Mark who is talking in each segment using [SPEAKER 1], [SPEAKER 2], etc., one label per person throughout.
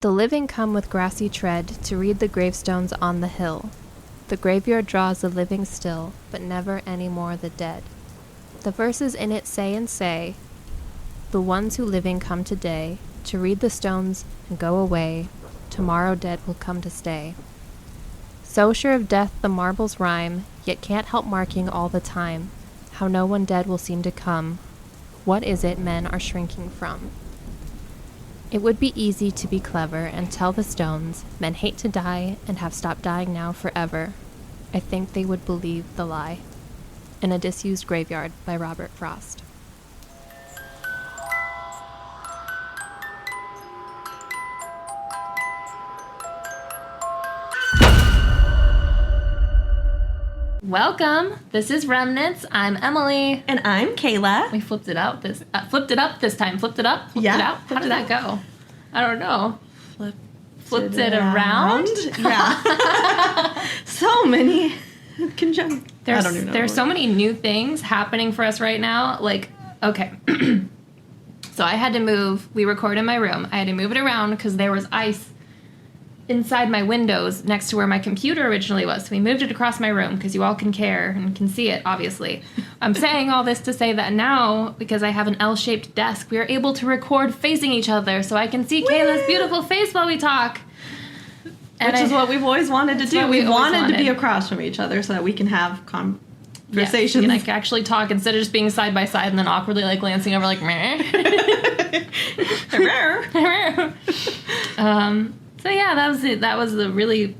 [SPEAKER 1] The living come with grassy tread to read the gravestones on the hill. The graveyard draws the living still, but never any more the dead. The verses in it say and say, the ones who living come today to read the stones and go away, tomorrow dead will come to stay. So sure of death the marbles rhyme, yet can't help marking all the time, how no one dead will seem to come. What is it men are shrinking from? It would be easy to be clever and tell the stones men hate to die and have stopped dying now forever. I think they would believe the lie. In a Disused Graveyard by Robert Frost. Welcome. This is Remnants. I'm Emily.
[SPEAKER 2] And I'm Kayla.
[SPEAKER 1] We flipped it out this time. Flipped it up. Flipped it out. How did that go? I don't know. Flipped it around.
[SPEAKER 2] Yeah. So many conjunct. I don't even know.
[SPEAKER 1] There's so many new things happening for us right now. Like, okay. So I had to move. We record in my room. I had to move it around because there was ice inside my windows next to where my computer originally was. So we moved it across my room because you all can care and can see it, obviously. I'm saying all this to say that now, because I have an L-shaped desk, we are able to record facing each other so I can see Kayla's beautiful face while we talk.
[SPEAKER 2] Which is what we've always wanted to do. We wanted to be across from each other so that we can have conversations.
[SPEAKER 1] Yes, and I can actually talk instead of just being side by side and then awkwardly like glancing over like, meh. So yeah, that was it. That was the really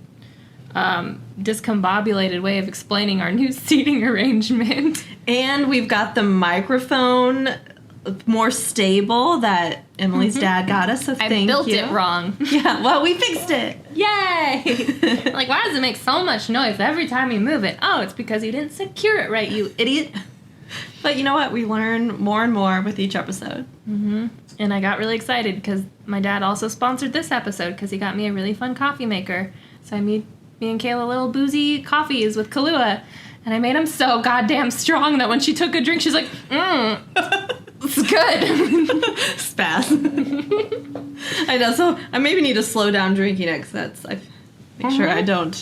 [SPEAKER 1] discombobulated way of explaining our new seating arrangement.
[SPEAKER 2] And we've got the microphone more stable that Emily's dad got us, so thank you.
[SPEAKER 1] I built it wrong.
[SPEAKER 2] Yeah, well, we fixed it.
[SPEAKER 1] Yay! Like, why does it make so much noise every time you move it? Oh, it's because you didn't secure it right, you idiot.
[SPEAKER 2] But you know what? We learn more and more with each episode.
[SPEAKER 1] Mm-hmm. And I got really excited because my dad also sponsored this episode because he got me a really fun coffee maker. So I made me and Kayla little boozy coffees with Kahlua. And I made them so goddamn strong that when she took a drink, she's like, it's good.
[SPEAKER 2] Spaz. I know, so I maybe need to slow down drinking it because make sure I don't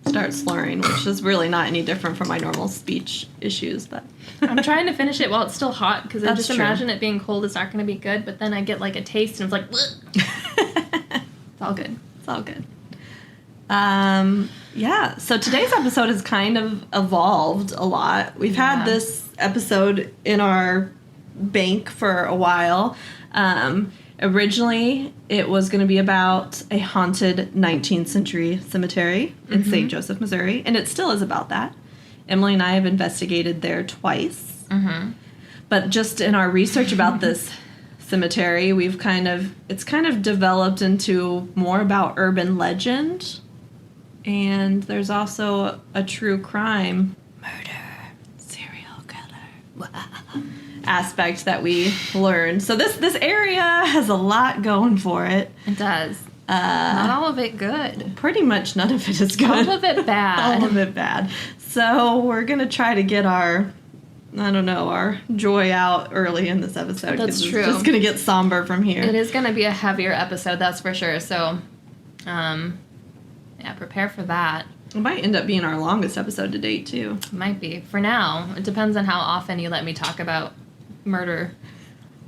[SPEAKER 2] start slurring, which is really not any different from my normal speech issues. But
[SPEAKER 1] I'm trying to finish it while it's still hot because I just imagine it being cold is not going to be good. But then I get like a taste and it's like, it's all good.
[SPEAKER 2] It's all good. Yeah. So today's episode has kind of evolved a lot. We've had this episode in our bank for a while. Originally, it was going to be about a haunted 19th century cemetery in St. Joseph, Missouri, and it still is about that. Emily and I have investigated there twice. Mm-hmm. But just in our research about this cemetery, it's kind of developed into more about urban legend, and there's also a true crime, murder, serial killer aspect that we learned. So this area has a lot going for it.
[SPEAKER 1] It does. Not all of it good.
[SPEAKER 2] Pretty much none of it is good.
[SPEAKER 1] All of it bad.
[SPEAKER 2] All of it bad. So we're going to try to get our joy out early in this episode.
[SPEAKER 1] That's true.
[SPEAKER 2] It's just going to get somber from here.
[SPEAKER 1] It is going to be a heavier episode, that's for sure. So, prepare for that.
[SPEAKER 2] It might end up being our longest episode to date, too.
[SPEAKER 1] It might be. For now. It depends on how often you let me talk about murder.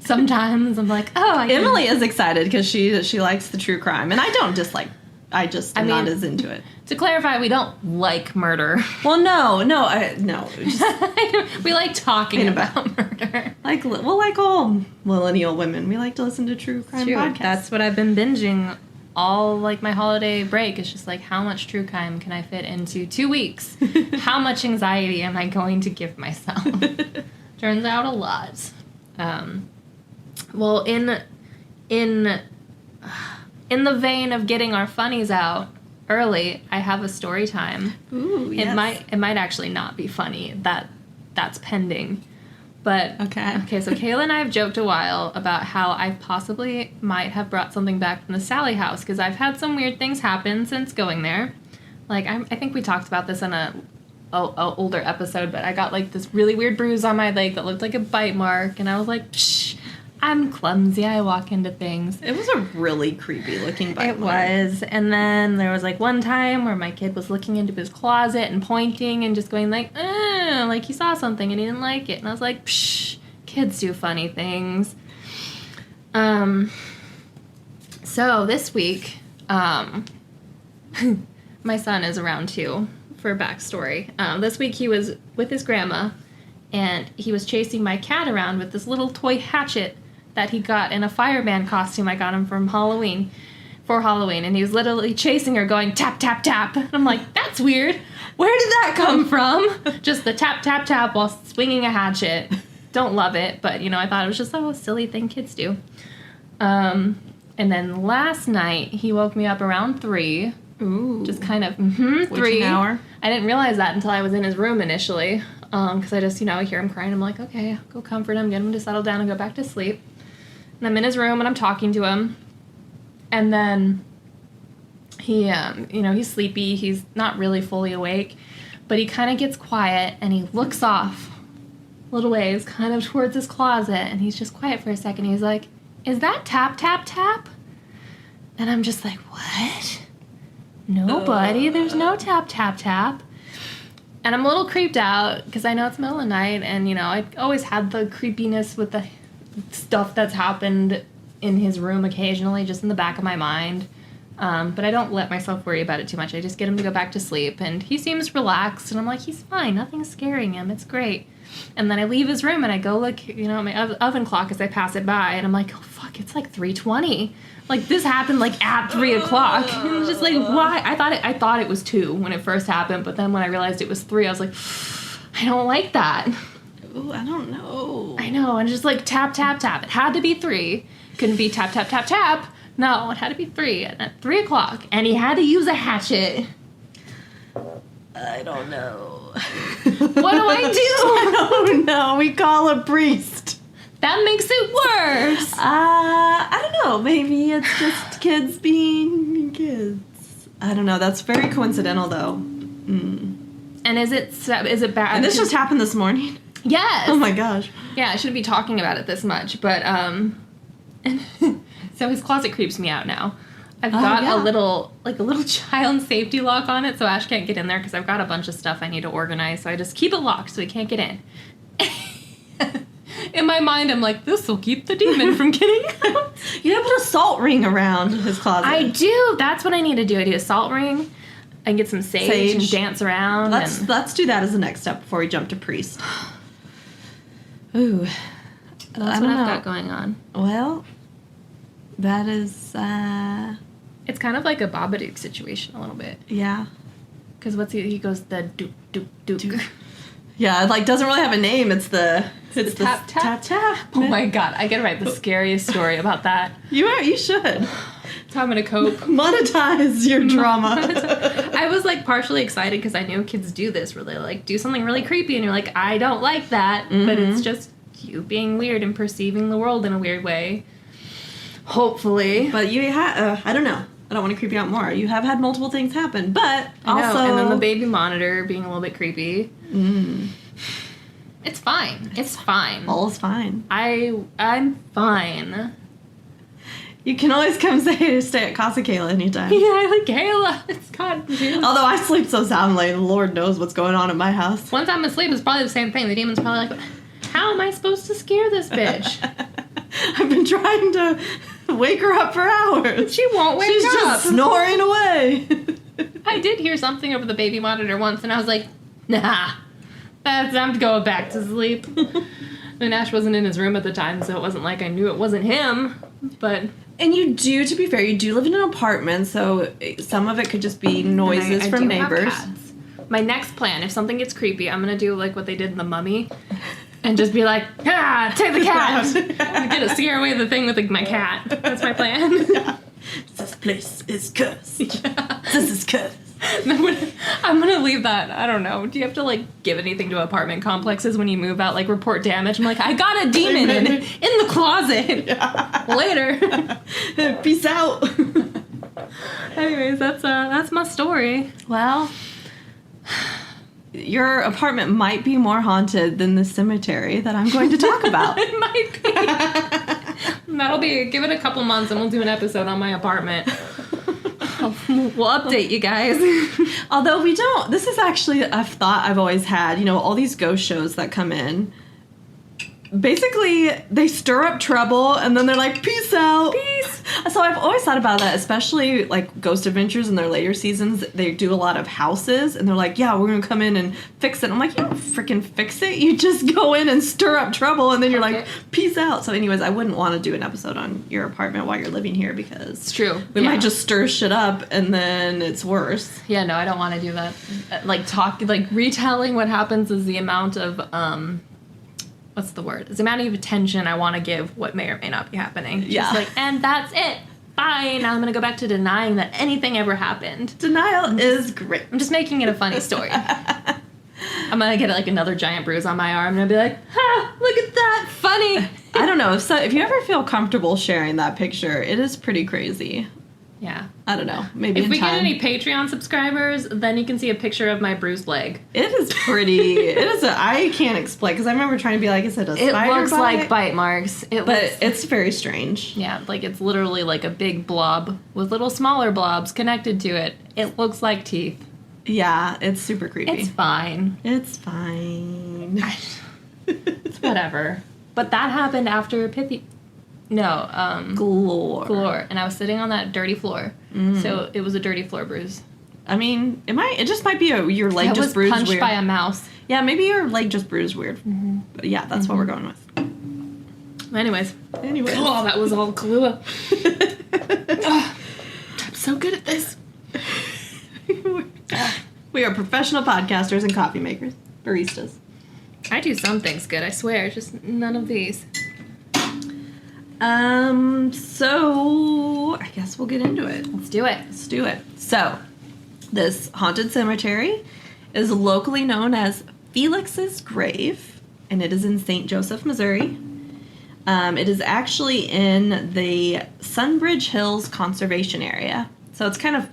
[SPEAKER 1] Sometimes I'm like,
[SPEAKER 2] Emily is excited because she likes the true crime, and I don't dislike. I'm not as into it.
[SPEAKER 1] To clarify, we don't like murder.
[SPEAKER 2] Well, no.
[SPEAKER 1] We like talking about murder.
[SPEAKER 2] Like all millennial women, we like to listen to true crime podcasts.
[SPEAKER 1] That's what I've been binging all like my holiday break. It's just like, how much true crime can I fit into 2 weeks? How much anxiety am I going to give myself? Turns out a lot. Well, in the vein of getting our funnies out early, I have a story time.
[SPEAKER 2] Ooh, yes.
[SPEAKER 1] It might actually not be funny. That's pending. But okay, so Kayla and I have joked a while about how I possibly might have brought something back from the Sally house because I've had some weird things happen since going there. Like I think we talked about this in a older episode, but I got like this really weird bruise on my leg that looked like a bite mark, and I was like, psh,
[SPEAKER 3] I'm clumsy. I walk into things.
[SPEAKER 2] It was a really creepy looking bike
[SPEAKER 3] It was. And then there was like one time where my kid was looking into his closet and pointing and just going like he saw something and he didn't like it. And I was like, psh, kids do funny things. So this week, my son is around too, for a backstory. This week he was with his grandma and he was chasing my cat around with this little toy hatchet that he got in a fireman costume I got him for Halloween. And he was literally chasing her going tap, tap, tap. And I'm like, that's weird. Where did that come from? Just the tap, tap, tap while swinging a hatchet. Don't love it, but, I thought it was just a silly thing kids do. And then last night, he woke me up around 3.
[SPEAKER 2] Ooh.
[SPEAKER 3] Just kind of, 3.
[SPEAKER 2] Witching hour.
[SPEAKER 3] I didn't realize that until I was in his room initially. Because I just, I hear him crying. I'm like, okay, I'll go comfort him, get him to settle down and go back to sleep. And I'm in his room and I'm talking to him. And then he, he's sleepy. He's not really fully awake. But he kind of gets quiet and he looks off a little ways, kind of towards his closet. And he's just quiet for a second. He's like, is that tap, tap, tap? And I'm just like, what? No, buddy, there's no tap, tap, tap. And I'm a little creeped out because I know it's middle of the night. And, I always had the creepiness with the stuff that's happened in his room occasionally, just in the back of my mind. But I don't let myself worry about it too much. I just get him to go back to sleep. And he seems relaxed. And I'm like, he's fine. Nothing's scaring him. It's great. And then I leave his room and I go look, at my oven clock as I pass it by. And I'm like, oh, fuck, it's like 3:20. Like, this happened, at 3 o'clock. And it was just like, why? I thought it was 2 when it first happened. But then when I realized it was 3, I was like, I don't like that.
[SPEAKER 2] Ooh, I don't know.
[SPEAKER 3] I know. And just tap, tap, tap. It had to be 3. Couldn't be tap, tap, tap, tap. No, it had to be 3 at 3 o'clock. And he had to use a hatchet.
[SPEAKER 2] I don't know.
[SPEAKER 3] What do I do?
[SPEAKER 2] I don't know. We call a priest.
[SPEAKER 3] That makes it worse.
[SPEAKER 2] I don't know. Maybe it's just kids being kids. I don't know. That's very coincidental, though.
[SPEAKER 3] And is it bad?
[SPEAKER 2] And this just happened this morning?
[SPEAKER 3] Yes.
[SPEAKER 2] Oh, my gosh.
[SPEAKER 3] Yeah, I shouldn't be talking about it this much, but, so his closet creeps me out now. I've got a little child safety lock on it, so Ash can't get in there because I've got a bunch of stuff I need to organize, so I just keep it locked so he can't get in. In my mind, I'm like, this will keep the demon from getting out.
[SPEAKER 2] You have a salt ring around his closet.
[SPEAKER 3] I do. That's what I need to do. I need a salt ring. I can get some sage and dance around.
[SPEAKER 2] Let's do that as the next step before we jump to priest. Ooh.
[SPEAKER 3] That's what I've got going on.
[SPEAKER 2] Well, that is,
[SPEAKER 3] It's kind of like a Babadook situation a little bit.
[SPEAKER 2] Yeah.
[SPEAKER 3] Because he goes the dook, dook, dook.
[SPEAKER 2] Yeah, it doesn't really have a name. It's the
[SPEAKER 3] tap, tap, tap. Oh my god, I gotta write the scariest story about that.
[SPEAKER 2] You should.
[SPEAKER 3] That's how I'm gonna cope.
[SPEAKER 2] Monetize your drama.
[SPEAKER 3] I was partially excited because I knew kids do this where they do something really creepy and you're like, I don't like that. Mm-hmm. But it's just you being weird and perceiving the world in a weird way. Hopefully.
[SPEAKER 2] But you I don't know. I don't want to creep you out more. You have had multiple things happen, but also...
[SPEAKER 3] And then the baby monitor being a little bit creepy. It's fine. It's fine.
[SPEAKER 2] All is fine.
[SPEAKER 3] I'm fine.
[SPEAKER 2] You can always come stay at Casa Kayla anytime.
[SPEAKER 3] Yeah, I like Kayla. It's God.
[SPEAKER 2] Although I sleep so soundly, Lord knows what's going on in my house.
[SPEAKER 3] Once I'm asleep, it's probably the same thing. The demon's probably like, how am I supposed to scare this bitch?
[SPEAKER 2] I've been trying to wake her up for hours.
[SPEAKER 3] She won't wake up.
[SPEAKER 2] She's just snoring away.
[SPEAKER 3] I did hear something over the baby monitor once, and I was like, nah, that's time to go back to sleep. And Ash wasn't in his room at the time, so it wasn't like I knew it wasn't him, but...
[SPEAKER 2] And to be fair, you do live in an apartment, so some of it could just be noises from neighbors.
[SPEAKER 3] My next plan, if something gets creepy, I'm going to do what they did in The Mummy. And just be like, take the cat. I'm going to scare away the thing with my cat. That's my plan.
[SPEAKER 2] Yeah. This place is cursed. Yeah. This is cursed.
[SPEAKER 3] I'm going to leave that. I don't know. Do you have to, give anything to apartment complexes when you move out? Report damage? I'm like, I got a demon in the closet. Yeah. Later.
[SPEAKER 2] Peace out.
[SPEAKER 3] Anyways, that's my story.
[SPEAKER 2] Well... Your apartment might be more haunted than the cemetery that I'm going to talk about.
[SPEAKER 3] It might be. That'll be, give it a couple months and we'll do an episode on my apartment. We'll update you guys.
[SPEAKER 2] Although this is actually a thought I've always had, all these ghost shows that come in. Basically, they stir up trouble and then they're like, peace out.
[SPEAKER 3] Peace.
[SPEAKER 2] So I've always thought about that, especially like Ghost Adventures in their later seasons. They do a lot of houses and they're like, yeah, we're going to come in and fix it. I'm like, you don't freaking fix it. You just go in and stir up trouble and then you're like, peace out. So anyways, I wouldn't want to do an episode on your apartment while you're living here because
[SPEAKER 3] it's true.
[SPEAKER 2] We might just stir shit up and then it's worse.
[SPEAKER 3] Yeah, no, I don't want to do that. Retelling what happens is the amount of, what's the word? It's the amount of attention I want to give what may or may not be happening.
[SPEAKER 2] Yeah.
[SPEAKER 3] Just and that's it. Bye. Now I'm going to go back to denying that anything ever happened.
[SPEAKER 2] Denial is great.
[SPEAKER 3] I'm just making it a funny story. I'm going to get another giant bruise on my arm and I'll be like, ha, look at that. Funny.
[SPEAKER 2] I don't know. If you ever feel comfortable sharing that picture, it is pretty crazy.
[SPEAKER 3] Yeah.
[SPEAKER 2] I don't know. Maybe
[SPEAKER 3] if we get any Patreon subscribers, then you can see a picture of my bruised leg.
[SPEAKER 2] It is pretty. I can't explain because I remember trying to be like, is it a spider bite?
[SPEAKER 3] It looks like bite marks.
[SPEAKER 2] It's very strange.
[SPEAKER 3] Yeah, it's literally like a big blob with little smaller blobs connected to it. It looks like teeth.
[SPEAKER 2] Yeah, it's super creepy.
[SPEAKER 3] It's fine.
[SPEAKER 2] It's fine.
[SPEAKER 3] It's whatever. But that happened after Galore. And I was sitting on that dirty floor. So it was a dirty floor bruise.
[SPEAKER 2] I mean, it just might be your leg just bruised
[SPEAKER 3] punched
[SPEAKER 2] weird.
[SPEAKER 3] by a mouse.
[SPEAKER 2] Yeah, maybe your leg just bruised weird. Mm-hmm. But yeah, that's what we're going with.
[SPEAKER 3] Anyways.
[SPEAKER 2] Oh,
[SPEAKER 3] that was all Kahlua. I'm so good at this.
[SPEAKER 2] We are professional podcasters and coffee makers. Baristas.
[SPEAKER 3] I do some things good, I swear. Just none of these.
[SPEAKER 2] So I guess we'll get into it.
[SPEAKER 3] Let's do it.
[SPEAKER 2] So, this haunted cemetery is locally known as Felix's Grave, and it is in St. Joseph, Missouri. It is actually in the Sunbridge Hills Conservation Area. So it's kind of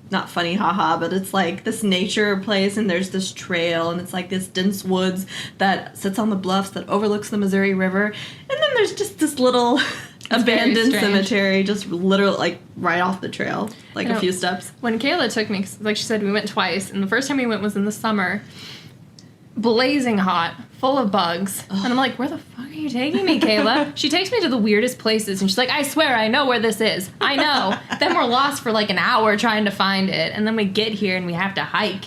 [SPEAKER 2] not funny, haha, but it's like this nature place, and there's this trail, and it's like this dense woods that sits on the bluffs that overlooks the Missouri River. And then there's just this little abandoned cemetery, just literally right off the trail, a few steps.
[SPEAKER 3] When Kayla took me, like she said, we went twice, and the first time we went was in the summer, blazing hot, full of bugs. Ugh. And I'm like, where the fuck are you taking me, Kayla? She takes me to the weirdest places, and she's like, I swear, I know where this is. I know. Then we're lost for an hour trying to find it, and then we get here, and we have to hike.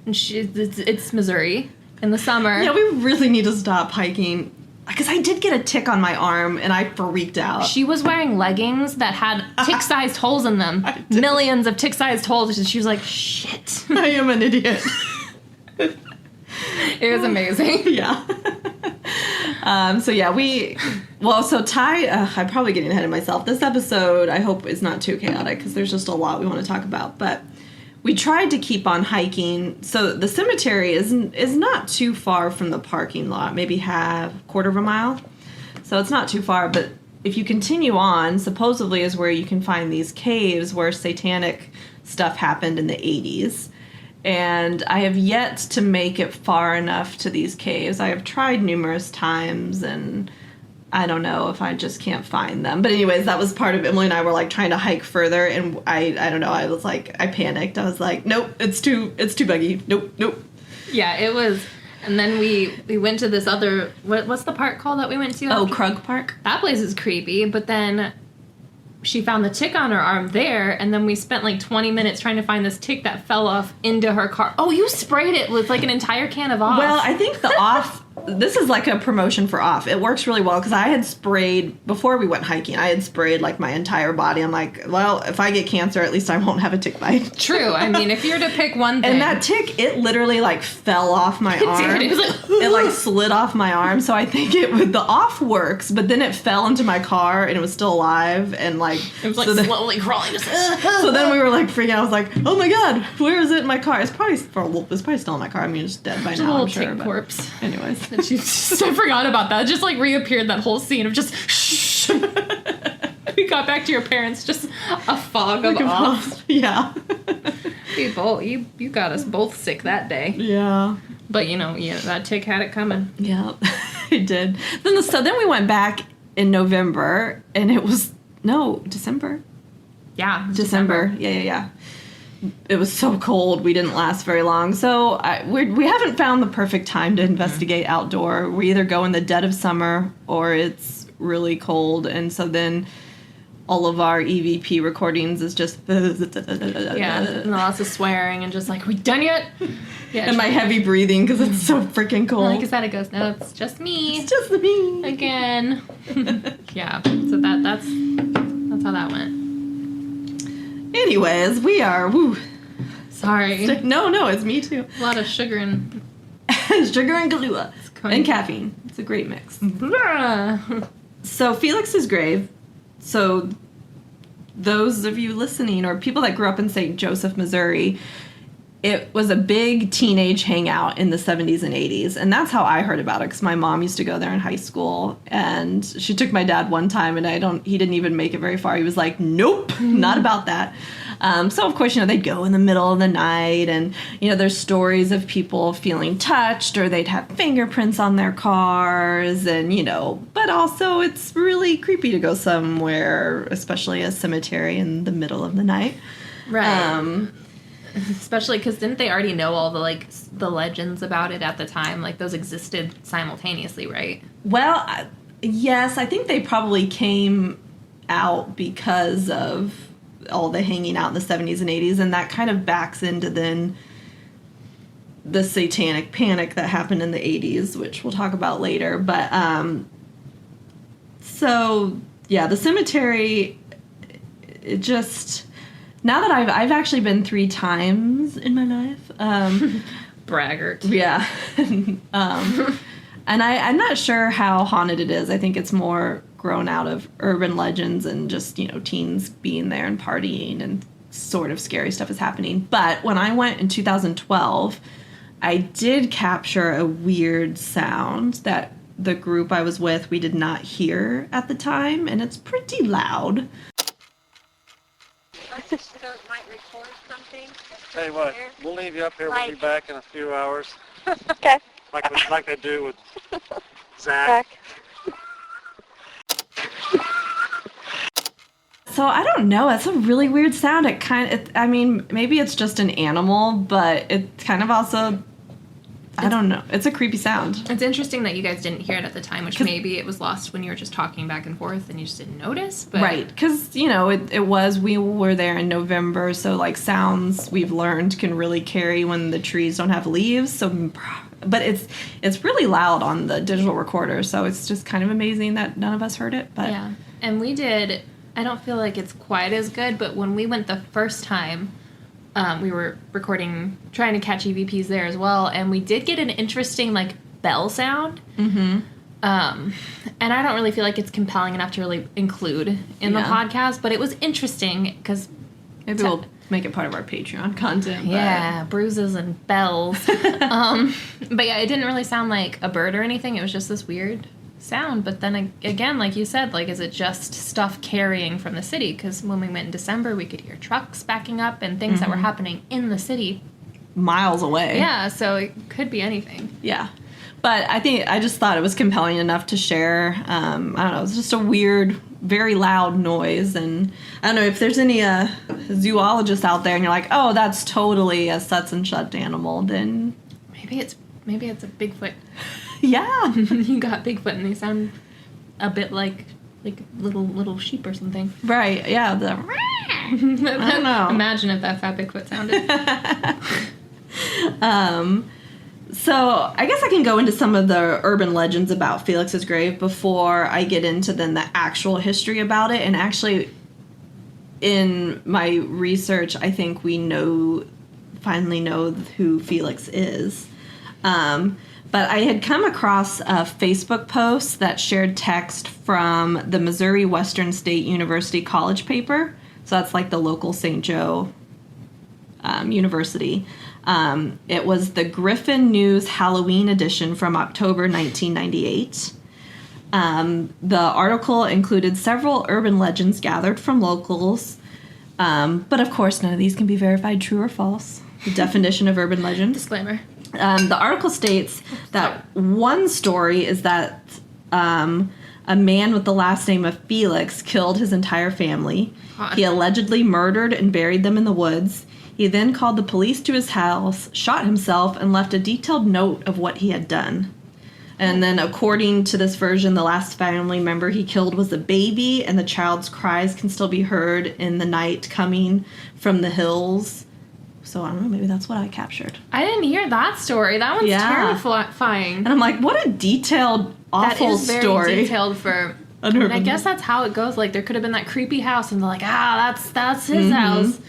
[SPEAKER 3] And it's Missouri in the summer.
[SPEAKER 2] Yeah, we really need to stop hiking. Because I did get a tick on my arm, and I freaked out.
[SPEAKER 3] She was wearing leggings that had tick-sized holes in them. Millions of tick-sized holes, and she was like, shit.
[SPEAKER 2] I am an idiot.
[SPEAKER 3] It was amazing.
[SPEAKER 2] Yeah. So Ty, I'm probably getting ahead of myself. This episode, I hope, is not too chaotic because there's just a lot we want to talk about. But we tried to keep on hiking. So the cemetery is not too far from the parking lot, maybe quarter of a mile. So it's not too far. But if you continue on, supposedly is where you can find these caves where satanic stuff happened in the 80s. And I have yet to make it far enough to these caves. I have tried numerous times, and I don't know if I just can't find them. But anyways, that was part of Emily and I were trying to hike further, and I don't know. I was I panicked. I was like, nope, it's too buggy. Nope.
[SPEAKER 3] Yeah, it was. And then we went to this other. What's the park called that we went to?
[SPEAKER 2] Oh, Krug Park.
[SPEAKER 3] That place is creepy. But then she found the tick on her arm there, and then we spent 20 minutes trying to find this tick that fell off into her car. Oh, you sprayed it with an entire can of off.
[SPEAKER 2] Well, I think the off, this is a promotion for off. It works really well because I had sprayed, before we went hiking, I had sprayed my entire body. I'm like, well, if I get cancer, at least I won't have a tick bite.
[SPEAKER 3] True. I mean, if you're to pick one thing.
[SPEAKER 2] And that tick, it literally fell off my arm.
[SPEAKER 3] It was
[SPEAKER 2] it slid off my arm. So I think the off works, but then it fell into my car and it was still alive and
[SPEAKER 3] it was slowly crawling. Just,
[SPEAKER 2] so then we were freaking out. I was like, oh my god, where is it in my car? It's probably still in my car. I mean, it's dead by now, I'm sure.
[SPEAKER 3] Tick corpse.
[SPEAKER 2] Anyways.
[SPEAKER 3] And I forgot about that. It just reappeared, that whole scene of just shh. We got back to your parents, just a fog of off.
[SPEAKER 2] Yeah.
[SPEAKER 3] You got us both sick that day.
[SPEAKER 2] Yeah.
[SPEAKER 3] But that tick had it coming.
[SPEAKER 2] Yeah, it did. Then we went back in November, and it was, no, December.
[SPEAKER 3] Yeah.
[SPEAKER 2] December. Yeah. It was so cold. We didn't last very long. So we haven't found the perfect time to investigate outdoor. We either go in the dead of summer or it's really cold. And so then all of our EVP recordings is just...
[SPEAKER 3] Yeah, and lots of swearing and just like, we done yet? Yeah,
[SPEAKER 2] and my heavy breathing because it's so freaking cold.
[SPEAKER 3] Like I said, it goes, no, it's just me.
[SPEAKER 2] It's just me.
[SPEAKER 3] Again. Yeah, so that's how that went.
[SPEAKER 2] Anyways, we are... Woo.
[SPEAKER 3] Sorry.
[SPEAKER 2] No, it's me too.
[SPEAKER 3] A lot of sugar and...
[SPEAKER 2] Sugar and Kahlua. And caffeine. It's a great mix. So Felix's grave... So those of you listening or people that grew up in St. Joseph, Missouri, it was a big teenage hangout in the 70s and 80s. And that's how I heard about it because my mom used to go there in high school. And she took my dad one time and he didn't even make it very far. He was like, nope, not about that. So, of course, they'd go in the middle of the night and, there's stories of people feeling touched or they'd have fingerprints on their cars and, but also it's really creepy to go somewhere, especially a cemetery in the middle of the night.
[SPEAKER 3] Right. Especially because didn't they already know all the legends about it at the time? Like those existed simultaneously, right?
[SPEAKER 2] Well, yes, I think they probably came out because of all the hanging out in the 70s and 80s, and that kind of backs into then the satanic panic that happened in the 80s, which we'll talk about later. But so yeah, the cemetery, it just, now that I've actually been 3 times in my life.
[SPEAKER 3] Braggart.
[SPEAKER 2] Yeah. And I'm not sure how haunted it is. I think it's more grown out of urban legends and just, teens being there and partying and sort of scary stuff is happening. But when I went in 2012, I did capture a weird sound that the group I was with, we did not hear at the time, and it's pretty loud.
[SPEAKER 4] Our sister might record something.
[SPEAKER 5] Tell you what, we'll leave you up here. We'll be back in a few hours.
[SPEAKER 4] Okay.
[SPEAKER 5] Like they do with Zach.
[SPEAKER 2] So I don't know. It's a really weird sound. Maybe it's just an animal, but it's kind of also, I don't know. It's a creepy sound.
[SPEAKER 3] It's interesting that you guys didn't hear it at the time, which maybe it was lost when you were just talking back and forth and you just didn't notice. But
[SPEAKER 2] right, because, we were there in November, so, sounds we've learned can really carry when the trees don't have leaves. So, but it's really loud on the digital recorder, so it's just kind of amazing that none of us heard it. But
[SPEAKER 3] yeah, and we did... I don't feel like it's quite as good, but when we went the first time, we were recording, trying to catch EVPs there as well, and we did get an interesting, bell sound. Mm-hmm. And I don't really feel like it's compelling enough to really include in the podcast, but it was interesting because...
[SPEAKER 2] Maybe we'll make it part of our Patreon content.
[SPEAKER 3] Yeah, bruises and bells. But yeah, it didn't really sound like a bird or anything. It was just this weird sound. But then again, like you said, is it just stuff carrying from the city? Because when we went in December, we could hear trucks backing up and things that were happening in the city
[SPEAKER 2] miles away.
[SPEAKER 3] Yeah, so it could be anything.
[SPEAKER 2] Yeah, but I just thought it was compelling enough to share. I don't know, it's just a weird, very loud noise, and I don't know if there's any zoologists out there and you're like, oh, that's totally a such and such animal, then
[SPEAKER 3] maybe it's a Bigfoot.
[SPEAKER 2] Yeah.
[SPEAKER 3] You got Bigfoot and they sound a bit like little sheep or something.
[SPEAKER 2] Right, yeah. I don't know.
[SPEAKER 3] Imagine if that's how Bigfoot sounded.
[SPEAKER 2] So I guess I can go into some of the urban legends about Felix's grave before I get into then the actual history about it. And actually, in my research, I think we finally know who Felix is. But I had come across a Facebook post that shared text from the Missouri Western State University College paper. So that's the local St. Joe University. It was the Griffin News Halloween edition from October 1998. The article included several urban legends gathered from locals. But of course, none of these can be verified true or false. The definition of urban legend.
[SPEAKER 3] Disclaimer.
[SPEAKER 2] The article states that one story is that a A man with the last name of Felix killed his entire family.
[SPEAKER 3] God.
[SPEAKER 2] He allegedly murdered and buried them in the woods. He then called the police to his house, shot himself, and left a detailed note of what he had done. And then, according to this version, the last family member he killed was a baby, and the child's cries can still be heard in the night coming from the hills. So, I don't know, maybe that's what I captured.
[SPEAKER 3] I didn't hear that story. That one's terrifying.
[SPEAKER 2] And I'm like, what a detailed, awful
[SPEAKER 3] That is very
[SPEAKER 2] story.
[SPEAKER 3] detailed for... I guess that's how it goes. Like, there could have been that creepy house, and they're like, that's his house.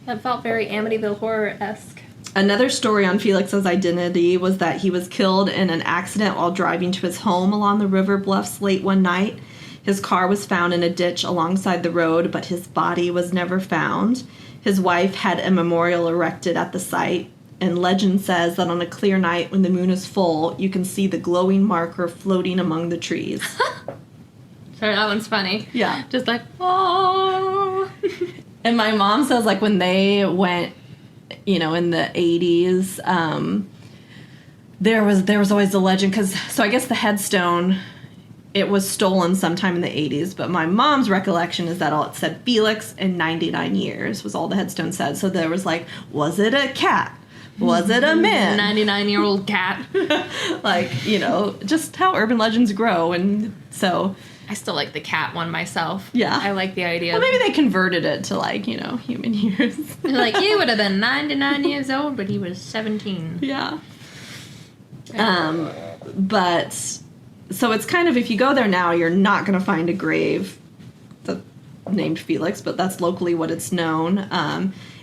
[SPEAKER 3] That felt very Amityville Horror-esque.
[SPEAKER 2] Another story on Felix's identity was that he was killed in an accident while driving to his home along the river bluffs late one night. His car was found in a ditch alongside the road, but his body was never found. His wife had a memorial erected at the site, and legend says that on a clear night when the moon is full, you can see the glowing marker floating among the trees.
[SPEAKER 3] Sorry, that one's funny.
[SPEAKER 2] Yeah.
[SPEAKER 3] Just like, oh.
[SPEAKER 2] And my mom says, like, when they went, you know, in the 80s, there was always the legend, because, so I guess the headstone, it was stolen sometime in the 80s, but my mom's recollection is that all it said Felix in 99 years was all the headstone said. So there was like, was it a cat? Was it a man?
[SPEAKER 3] 99-year-old cat.
[SPEAKER 2] Like, you know, just how urban legends grow. And so...
[SPEAKER 3] I still like the cat one myself.
[SPEAKER 2] Yeah.
[SPEAKER 3] I like the idea.
[SPEAKER 2] Well, maybe they converted it to, like, you know, human years.
[SPEAKER 3] Like, he would have been 99 years old, but he was 17.
[SPEAKER 2] Yeah. But, so it's kind of, if you go there now, you're not going to find a grave named Felix, but that's locally what it's known.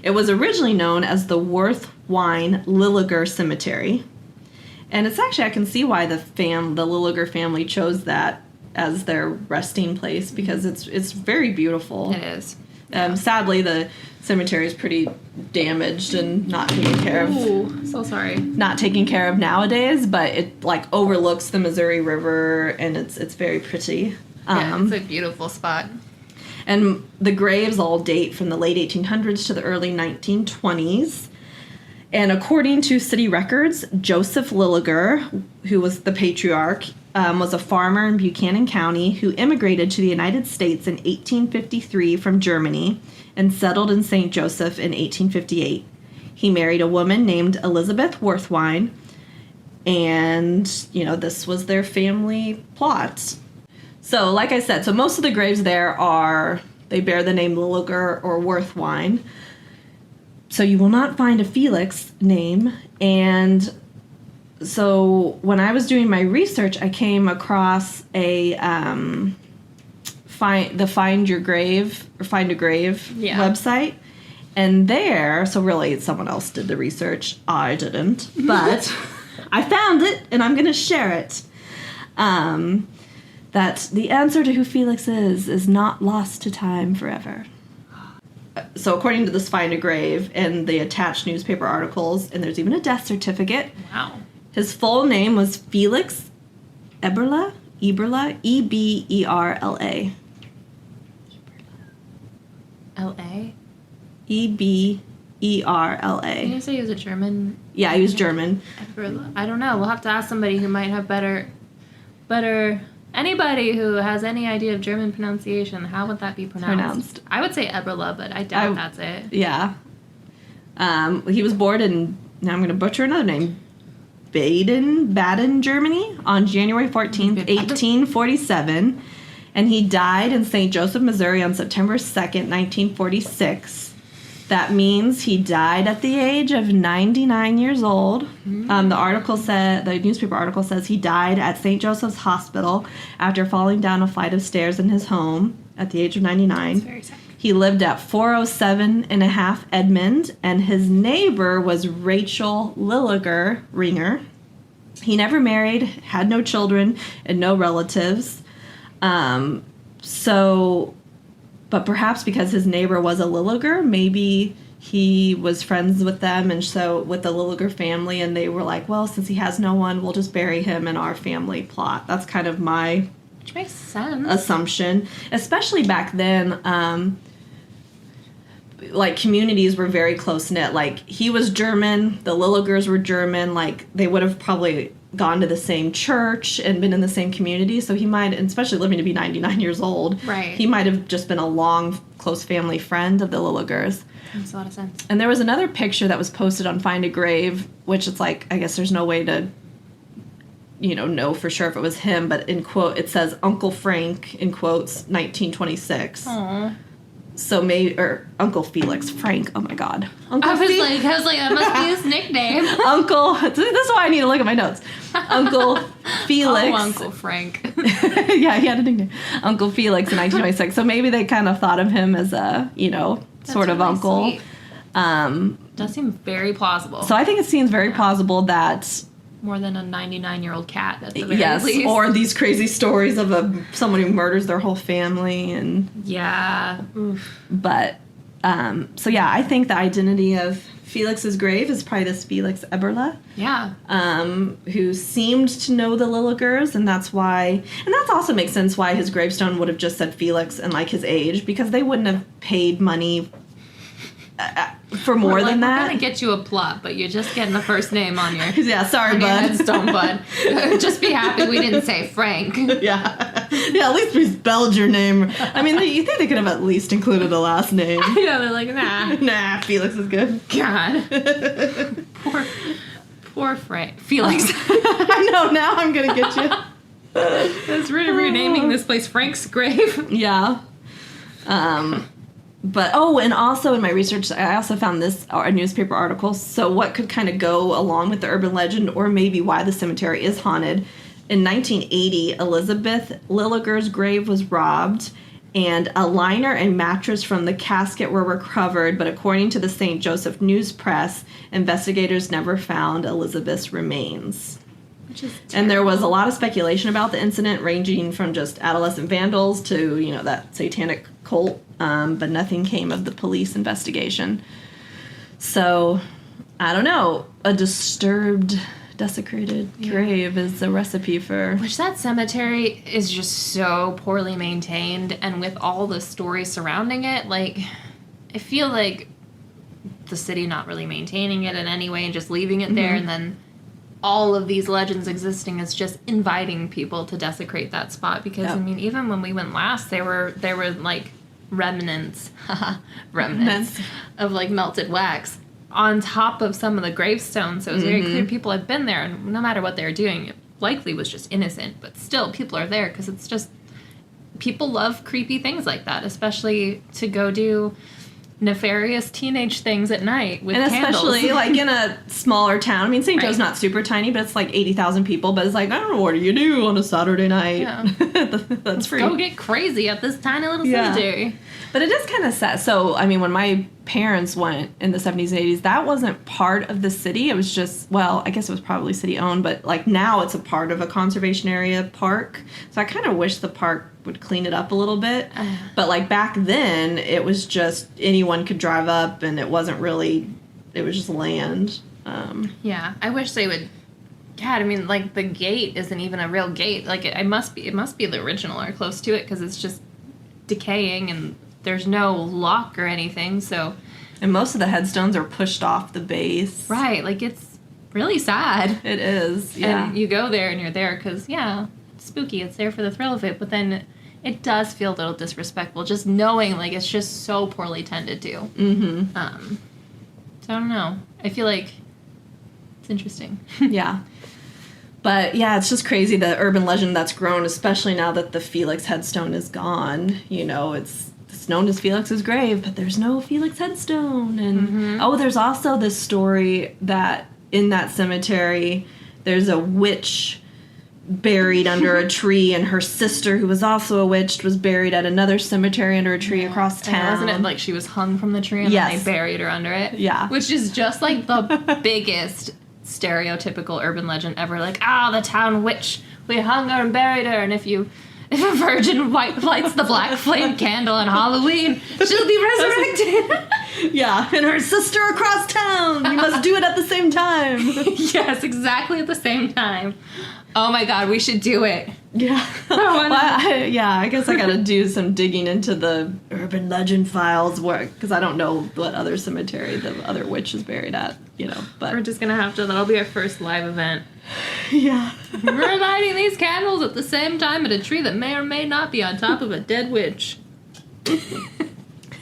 [SPEAKER 2] It was originally known as the Worthwine Lilliger Cemetery. And it's actually, I can see why the Lilliger family chose that as their resting place, because it's very beautiful.
[SPEAKER 3] It is.
[SPEAKER 2] Sadly, the cemetery is pretty damaged and not taken care of.
[SPEAKER 3] Ooh, so sorry.
[SPEAKER 2] Not taken care of nowadays, but it like overlooks the Missouri River, and it's very pretty.
[SPEAKER 3] Yeah, it's a beautiful spot.
[SPEAKER 2] And the graves all date from the late 1800s to the early 1920s. And according to city records, Joseph Lilliger, who was the patriarch, was a farmer in Buchanan County who immigrated to the United States in 1853 from Germany and settled in St. Joseph in 1858. He married a woman named Elizabeth Worthwine, and, you know, this was their family plot. So, like I said, so most of the graves there they bear the name Lilliger or Worthwine. So you will not find a Felix name, and so when I was doing my research, I came across a Find a Grave website, and there, so really someone else did the research, I didn't, but I found it, and I'm going to share it. That the answer to who Felix is not lost to time forever. So according to this Find a Grave and the attached newspaper articles, and there's even a death certificate.
[SPEAKER 3] Wow.
[SPEAKER 2] His full name was Felix Eberla, Eberla, E-B-E-R-L-A.
[SPEAKER 3] L.A.?
[SPEAKER 2] E-B-E-R-L-A.
[SPEAKER 3] Can you say he was a German?
[SPEAKER 2] Yeah, he was German.
[SPEAKER 3] I don't know. We'll have to ask somebody who might have better... Anybody who has any idea of German pronunciation, how would that be pronounced? I would say Eberla, but I doubt that's it.
[SPEAKER 2] Yeah. He was born in, now I'm going to butcher another name, Baden, Germany, on January 14th, 1847. And he died in St. Joseph, Missouri on September 2nd, 1946. That means he died at the age of 99 years old. The newspaper article says he died at St. Joseph's Hospital after falling down a flight of stairs in his home at the age of 99.
[SPEAKER 3] That's very sad.
[SPEAKER 2] He lived at 407 and a half Edmond, and his neighbor was Rachel Lilliger Ringer. He never married, had no children, and no relatives. But perhaps because his neighbor was a Lilliger, maybe he was friends with them, and so with the Lilliger family, and they were like, well, since he has no one, we'll just bury him in our family plot. That's kind of my
[SPEAKER 3] Which makes sense.
[SPEAKER 2] assumption. Especially back then, like, communities were very close-knit. Like, he was German, the Lilligers were German, like, they would have probably gone to the same church and been in the same community. So he might, and especially living to be 99 years old,
[SPEAKER 3] Right.
[SPEAKER 2] he might have just been a long, close family friend of the Lilligers.
[SPEAKER 3] Makes a lot of sense.
[SPEAKER 2] And there was another picture that was posted on Find a Grave, which it's like, I guess there's no way to, know for sure if it was him, but in quote, it says Uncle Frank, in quotes, 1926.
[SPEAKER 3] Aww.
[SPEAKER 2] So or Uncle Felix. Frank, oh my God. Uncle
[SPEAKER 3] I was like, that must be his nickname.
[SPEAKER 2] Uncle, this is why I need to look at my notes. Uncle Felix.
[SPEAKER 3] Oh, Uncle Frank.
[SPEAKER 2] Yeah, he had a nickname. Uncle Felix in 1926. So maybe they kind of thought of him as a, sort of
[SPEAKER 3] really
[SPEAKER 2] uncle.
[SPEAKER 3] Sweet. Does seem very plausible.
[SPEAKER 2] So I think it seems very plausible that
[SPEAKER 3] More than a 99-year-old cat at the very
[SPEAKER 2] yes,
[SPEAKER 3] least.
[SPEAKER 2] or these crazy stories of someone who murders their whole family and
[SPEAKER 3] Yeah. Oof.
[SPEAKER 2] but so yeah, I think the identity of Felix's grave is probably this Felix Eberle,
[SPEAKER 3] Yeah.
[SPEAKER 2] who seemed to know the Lilligers, and that's also makes sense why his gravestone would have just said Felix and like his age, because they wouldn't have paid money for more than that.
[SPEAKER 3] We're gonna get you a plot, but you're just getting the first name on your
[SPEAKER 2] Yeah, sorry,
[SPEAKER 3] on your
[SPEAKER 2] bud.
[SPEAKER 3] headstone, bud. Just be happy we didn't say Frank.
[SPEAKER 2] Yeah, at least we spelled your name. I mean, you think they could have at least included a last name?
[SPEAKER 3] Yeah, they're like, nah.
[SPEAKER 2] Nah, Felix is good.
[SPEAKER 3] God. Poor Frank. Felix.
[SPEAKER 2] I know. Now I'm gonna get you.
[SPEAKER 3] That's really renaming this place Frank's Grave.
[SPEAKER 2] Yeah. But, and also in my research, I also found this a newspaper article. So what could kind of go along with the urban legend, or maybe why the cemetery is haunted. In 1980, Elizabeth Lilliger's grave was robbed, and a liner and mattress from the casket were recovered. But according to the St. Joseph News Press, investigators never found Elizabeth's remains. And there was a lot of speculation about the incident, ranging from just adolescent vandals to, that satanic cult, but nothing came of the police investigation. So, I don't know. A disturbed, desecrated grave is a recipe for...
[SPEAKER 3] Which that cemetery is just so poorly maintained, and with all the stories surrounding it, like, I feel like the city not really maintaining it in any way and just leaving it there, and then all of these legends existing is just inviting people to desecrate that spot, because I mean, even when we went last, there were like remnants of like melted wax on top of some of the gravestones. So it was very clear people had been there, and no matter what they were doing, it likely was just innocent, but still people are there because it's just, people love creepy things like that, especially to go do nefarious teenage things at night with
[SPEAKER 2] and
[SPEAKER 3] candles.
[SPEAKER 2] especially like in a smaller town. I mean, St. Joe's not super tiny, but it's like 80,000 people. But it's like, I don't know, what do you do on a Saturday night?
[SPEAKER 3] Yeah.
[SPEAKER 2] That's free.
[SPEAKER 3] Go get crazy at this tiny little cemetery.
[SPEAKER 2] But it is kind of sad. So, I mean, when my parents went in the 70s and 80s, that wasn't part of the city. It was just, well, I guess it was probably city owned, but like now it's a part of a conservation area park. So I kind of wish the park would clean it up a little bit. But like back then, it was just anyone could drive up, and it wasn't really, it was just land.
[SPEAKER 3] Yeah, I wish they would. God, I mean, like the gate isn't even a real gate. Like it must be the original or close to it, because it's just decaying and there's no lock or anything. So,
[SPEAKER 2] and most of the headstones are pushed off the base.
[SPEAKER 3] Right, like it's really sad.
[SPEAKER 2] It is. Yeah.
[SPEAKER 3] And you go there and you're there because it's spooky. It's there for the thrill of it, but then it does feel a little disrespectful just knowing like it's just so poorly tended to.
[SPEAKER 2] Mm-hmm.
[SPEAKER 3] So I don't know. I feel like it's interesting.
[SPEAKER 2] Yeah. But yeah, it's just crazy, the urban legend that's grown, especially now that the Felix headstone is gone. It's known as Felix's grave, but there's no Felix headstone. And there's also this story that in that cemetery, there's a witch buried under a tree, and her sister, who was also a witch, was buried at another cemetery under a tree across town.
[SPEAKER 3] And wasn't it like she was hung from the tree and then they buried her under it?
[SPEAKER 2] Yeah.
[SPEAKER 3] Which is just like the biggest stereotypical urban legend ever. Like, the town witch, we hung her and buried her, and if a virgin lights the black flame candle on Halloween, she'll be resurrected.
[SPEAKER 2] Yeah, and her sister across town. You must do it at the same time.
[SPEAKER 3] Yes, exactly at the same time. Oh my god, we should do it.
[SPEAKER 2] Yeah. I guess I got to do some digging into the urban legend files because I don't know what other cemetery the other witch is buried at, but.
[SPEAKER 3] We're just going to have to, that'll be our first live event.
[SPEAKER 2] Yeah.
[SPEAKER 3] We're lighting these candles at the same time at a tree that may or may not be on top of a dead witch.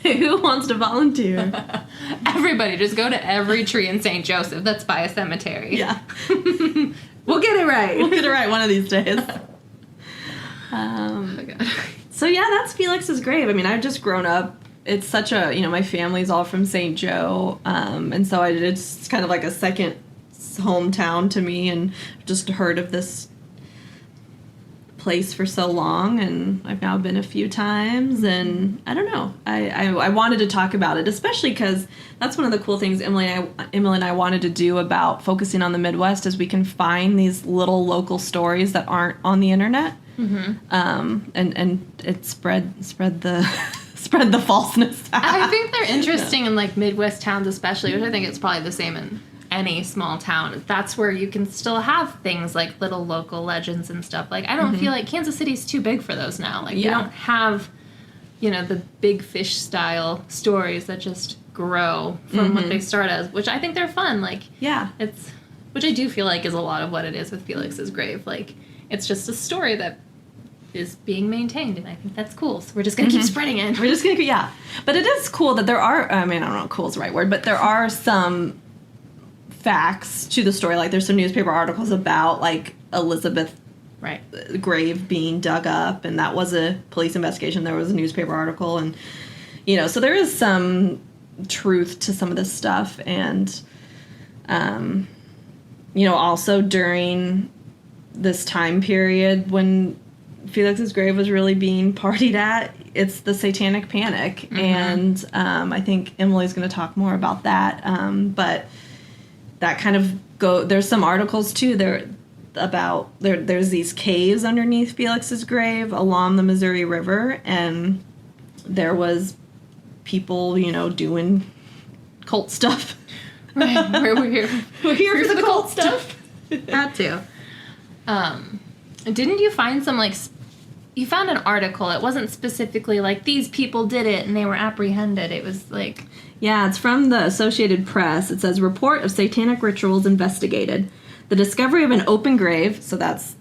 [SPEAKER 2] Who wants to volunteer?
[SPEAKER 3] Everybody, just go to every tree in St. Joseph that's by a cemetery.
[SPEAKER 2] Yeah.
[SPEAKER 3] We'll get it right.
[SPEAKER 2] We'll get it right one of these days.
[SPEAKER 3] Oh my God.
[SPEAKER 2] So yeah, that's Felix's grave. I mean, I've just grown up. It's such a, my family's all from St. Joe. And so it's kind of like a second hometown to me, and just heard of this place for so long, and I've now been a few times, and I don't know. I wanted to talk about it, especially because that's one of the cool things Emily and I wanted to do about focusing on the Midwest, is we can find these little local stories that aren't on the internet. And it spread the spread the falseness out.
[SPEAKER 3] I think they're interesting in like Midwest towns especially, which I think it's probably the same in any small town. That's where you can still have things like little local legends and stuff. Like I don't feel like Kansas City's too big for those now. Like you don't have, the big fish style stories that just grow from what they start as, which I think they're fun. Like which I do feel like is a lot of what it is with Felix's grave. Like it's just a story that is being maintained, and I think that's cool. So we're just going to keep spreading it.
[SPEAKER 2] We're just going to, But it is cool that there are, I don't know if cool is the right word, but there are some facts to the story. Like there's some newspaper articles about like Elizabeth grave being dug up, and that was a police investigation. There was a newspaper article, and, so there is some truth to some of this stuff. And, also during this time period when Felix's grave was really being partied at, it's the Satanic Panic, and I think Emily's going to talk more about that. But that kind of there's some articles too there's these caves underneath Felix's grave along the Missouri River, and there was people, doing cult stuff.
[SPEAKER 3] Right, we're here.
[SPEAKER 2] We're here for the cult stuff.
[SPEAKER 3] Had to. Didn't you find some, you found an article. It wasn't specifically like, these people did it and they were apprehended. It was like...
[SPEAKER 2] Yeah, it's from the Associated Press. It says, report of satanic rituals investigated. The discovery of an open grave, so that's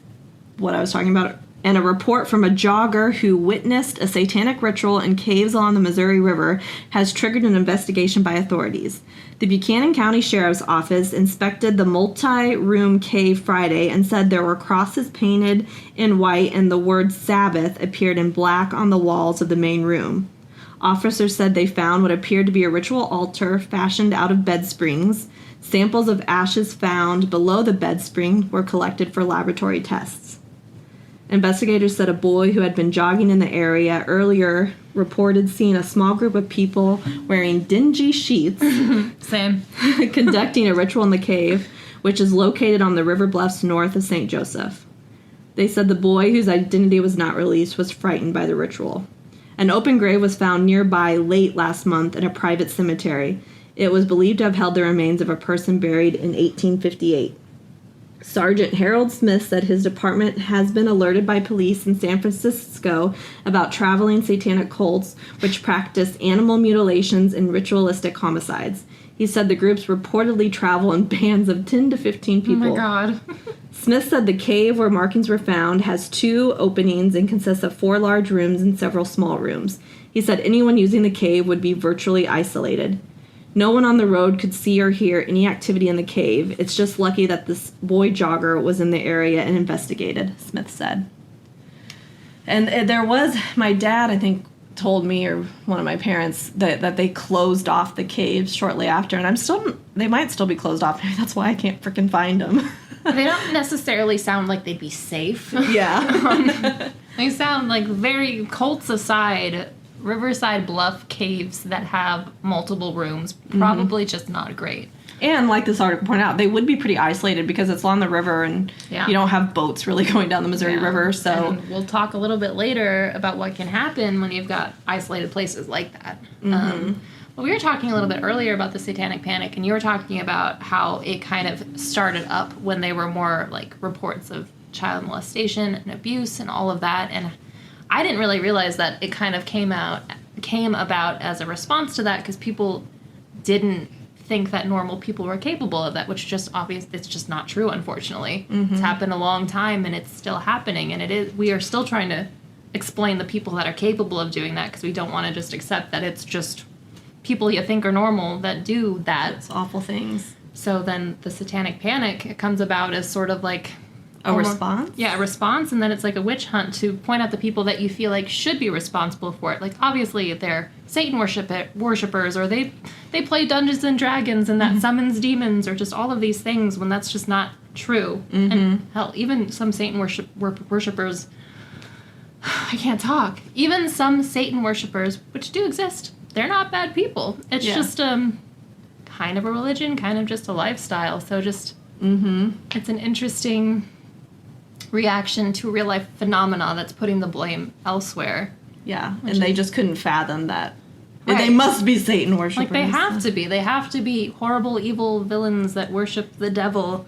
[SPEAKER 2] what I was talking about, and a report from a jogger who witnessed a satanic ritual in caves along the Missouri River has triggered an investigation by authorities. The Buchanan County Sheriff's Office inspected the multi-room cave Friday and said there were crosses painted in white and the word Sabbath appeared in black on the walls of the main room. Officers said they found what appeared to be a ritual altar fashioned out of bed springs. Samples of ashes found below the bed spring were collected for laboratory tests. Investigators said a boy who had been jogging in the area earlier reported seeing a small group of people wearing dingy sheets
[SPEAKER 3] Same.
[SPEAKER 2] conducting a ritual in the cave, which is located on the river bluffs north of St. Joseph. They said the boy, whose identity was not released, was frightened by the ritual. An open grave was found nearby late last month at a private cemetery. It was believed to have held the remains of a person buried in 1858. Sergeant Harold Smith said his department has been alerted by police in San Francisco about traveling satanic cults which practice animal mutilations and ritualistic homicides. He said the groups reportedly travel in bands of 10 to 15 people.
[SPEAKER 3] Oh my God.
[SPEAKER 2] Smith said the cave where markings were found has 2 openings and consists of 4 large rooms and several small rooms. He said anyone using the cave would be virtually isolated. No one on the road could see or hear any activity in the cave. It's just lucky that this boy jogger was in the area and investigated, Smith said. And there was, my dad, I think, told me, or one of my parents, that they closed off the caves shortly after. And they might still be closed off. Maybe that's why I can't freaking find them.
[SPEAKER 3] They don't necessarily sound like they'd be safe.
[SPEAKER 2] Yeah.
[SPEAKER 3] They sound like, very cults aside, Riverside Bluff caves that have multiple rooms, probably just not great.
[SPEAKER 2] And like this article pointed out, they would be pretty isolated because it's along the river and you don't have boats really going down the Missouri River. So
[SPEAKER 3] and we'll talk a little bit later about what can happen when you've got isolated places like that. Well, we were talking a little bit earlier about the Satanic Panic, and you were talking about how it kind of started up when they were more like reports of child molestation and abuse and all of that. And I didn't really realize that it kind of came about as a response to that, because people didn't think that normal people were capable of that, which is just obvious. It's just not true, unfortunately. It's happened a long time, and it's still happening, and we are still trying to explain the people that are capable of doing that, because we don't want to just accept that it's just people you think are normal that do that.
[SPEAKER 2] It's awful things.
[SPEAKER 3] So then the satanic panic, it comes about as sort of like
[SPEAKER 2] A response?
[SPEAKER 3] Yeah, a response, and then it's like a witch hunt to point out the people that you feel like should be responsible for it. Like, obviously, they're Satan worshippers, or they play Dungeons and Dragons, and that summons demons, or just all of these things, when that's just not true. And hell, even some Satan worshippers, I can't talk. Even some Satan worshippers, which do exist, they're not bad people. It's just kind of a religion, kind of just a lifestyle. So just it's an interesting reaction to a real life phenomena that's putting the blame elsewhere.
[SPEAKER 2] Yeah, and they just couldn't fathom that.
[SPEAKER 3] Right.
[SPEAKER 2] They must be Satan worshippers.
[SPEAKER 3] Like, they have to be. They have to be horrible, evil villains that worship the devil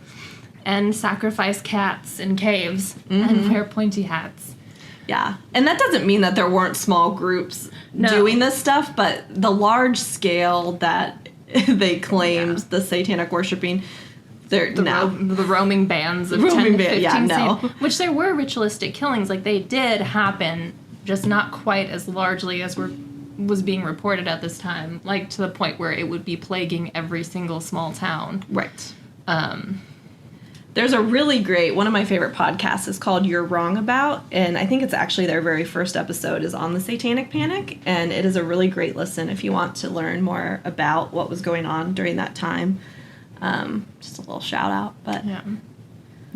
[SPEAKER 3] and sacrifice cats in caves and wear pointy hats.
[SPEAKER 2] Yeah, and that doesn't mean that there weren't small groups doing this stuff, but the large scale that they claimed the satanic worshiping,
[SPEAKER 3] the roaming bands of 10 to 15 which there were ritualistic killings. Like, they did happen, just not quite as largely as was being reported at this time, like to the point where it would be plaguing every single small town.
[SPEAKER 2] Right. There's a really great, one of my favorite podcasts is called You're Wrong About, and I think it's actually their very first episode is on the Satanic Panic, and it is a really great listen if you want to learn more about what was going on during that time. Just a little shout out, but
[SPEAKER 3] yeah,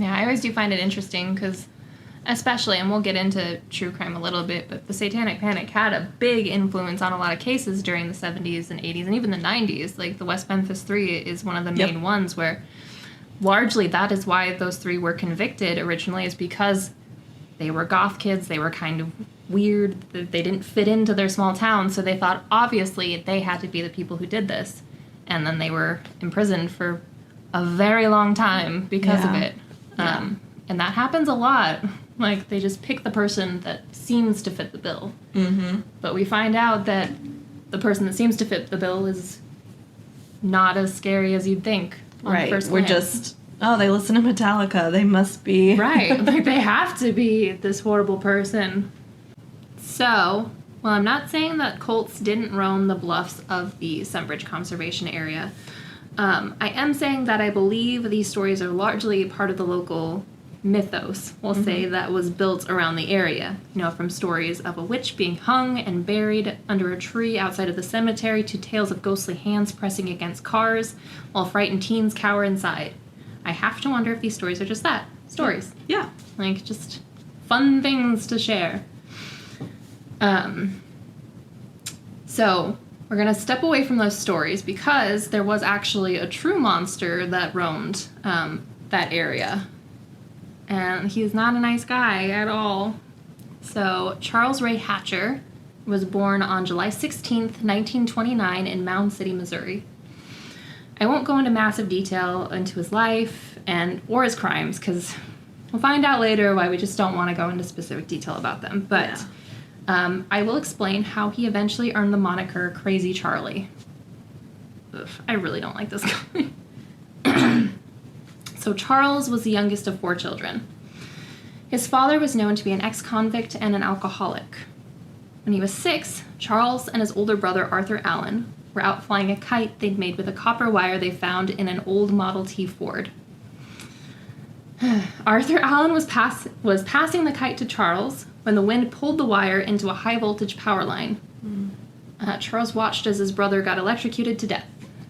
[SPEAKER 3] I always do find it interesting, because especially, and we'll get into true crime a little bit, but the Satanic Panic had a big influence on a lot of cases during the 70s and 80s and even the 90s. Like, the West Memphis 3 is one of the main ones where largely that is why those 3 were convicted originally, is because they were goth kids. They were kind of weird. They didn't fit into their small town, so they thought obviously they had to be the people who did this. And then they were imprisoned for a very long time because of it. And that happens a lot. Like, they just pick the person that seems to fit the bill. But we find out that the person that seems to fit the bill is not as scary as you'd think on first glance.
[SPEAKER 2] We're just, they listen to Metallica. They must be.
[SPEAKER 3] Right. Like, they have to be this horrible person. So, well, I'm not saying that cults didn't roam the bluffs of the Sunbridge Conservation Area. I am saying that I believe these stories are largely part of the local mythos, we'll say, that was built around the area. You know, from stories of a witch being hung and buried under a tree outside of the cemetery to tales of ghostly hands pressing against cars while frightened teens cower inside. I have to wonder if these stories are just that. Stories.
[SPEAKER 2] Yeah.
[SPEAKER 3] Like, just fun things to share. So we're going to step away from those stories, because there was actually a true monster that roamed that area. And he's not a nice guy at all. So Charles Ray Hatcher was born on July 16th, 1929 in Mound City, Missouri. I won't go into massive detail into his life or his crimes, because we'll find out later why we just don't want to go into specific detail about them. But I will explain how he eventually earned the moniker Crazy Charlie. Ugh, I really don't like this guy. So Charles was the youngest of 4 children. His father was known to be an ex-convict and an alcoholic. When he was 6, Charles and his older brother Arthur Allen were out flying a kite they'd made with a copper wire they found in an old Model T Ford. Arthur Allen was passing the kite to Charles when the wind pulled the wire into a high-voltage power line. Charles watched as his brother got electrocuted to death,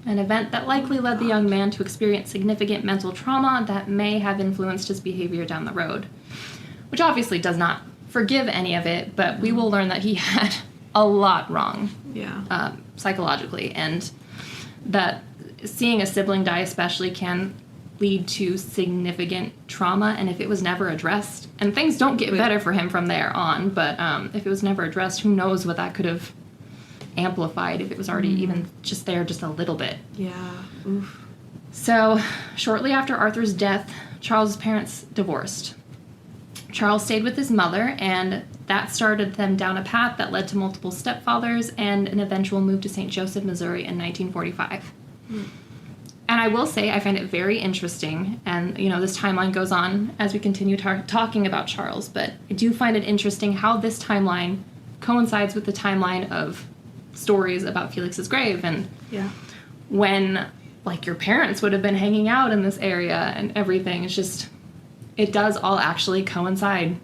[SPEAKER 3] an event that likely led the young man to experience significant mental trauma that may have influenced his behavior down the road, which obviously does not forgive any of it, but we will learn that he had a lot wrong psychologically, and that seeing a sibling die especially can lead to significant trauma, and if it was never addressed, and things don't get better for him from there on, but if it was never addressed, who knows what that could have amplified if it was already even just there just a little bit.
[SPEAKER 2] Yeah. Oof.
[SPEAKER 3] So, shortly after Arthur's death, Charles's parents divorced. Charles stayed with his mother, and that started them down a path that led to multiple stepfathers and an eventual move to St. Joseph, Missouri in 1945. And I will say I find it very interesting, and, this timeline goes on as we continue talking about Charles, but I do find it interesting how this timeline coincides with the timeline of stories about Felix's grave, and when, your parents would have been hanging out in this area and everything. It's just, it does all actually coincide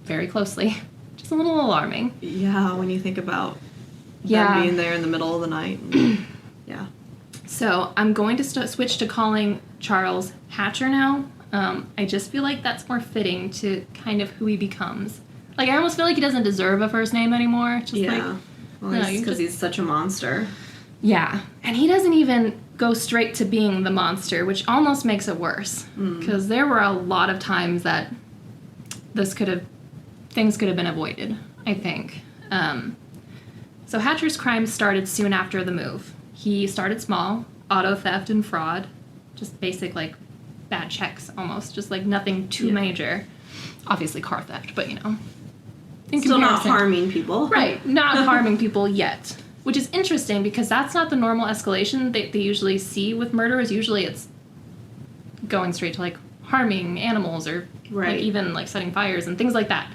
[SPEAKER 3] very closely. Just a little alarming.
[SPEAKER 2] Yeah, when you think about them being there in the middle of the night. Yeah.
[SPEAKER 3] So I'm going to switch to calling Charles Hatcher now. I just feel like that's more fitting to kind of who he becomes. I almost feel like he doesn't deserve a first name anymore.
[SPEAKER 2] Because he's such a monster.
[SPEAKER 3] Yeah, and he doesn't even go straight to being the monster, which almost makes it worse. Because there were a lot of times that things could have been avoided, I think. So Hatcher's crimes started soon after the move. He started small, auto theft and fraud, just basic, bad checks almost, just, nothing too major. Obviously car theft, but,
[SPEAKER 2] Still not harming people.
[SPEAKER 3] Right, not harming people yet. Which is interesting because that's not the normal escalation they usually see with murderers. Usually it's going straight to, harming animals or even, setting fires and things like that.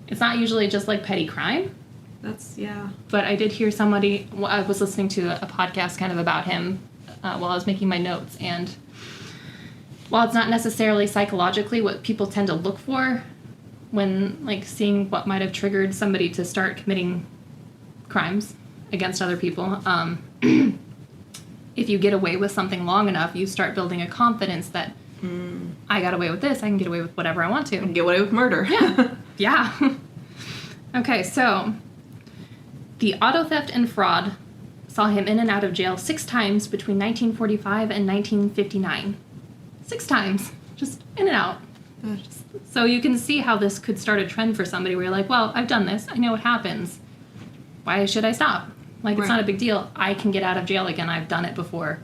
[SPEAKER 3] It's not usually just, petty crime. But I did hear somebody, I was listening to a podcast kind of about him while I was making my notes, and while it's not necessarily psychologically what people tend to look for when, seeing what might have triggered somebody to start committing crimes against other people, if you get away with something long enough, you start building a confidence that I got away with this, I can get away with whatever I want to.
[SPEAKER 2] I can get away with murder.
[SPEAKER 3] Yeah. Yeah. Okay, so the auto theft and fraud saw him in and out of jail 6 times between 1945 and 1959. 6 times. Just in and out. So you can see how this could start a trend for somebody where you're like, well, I've done this. I know what happens. Why should I stop? It's not a big deal. I can get out of jail again. I've done it before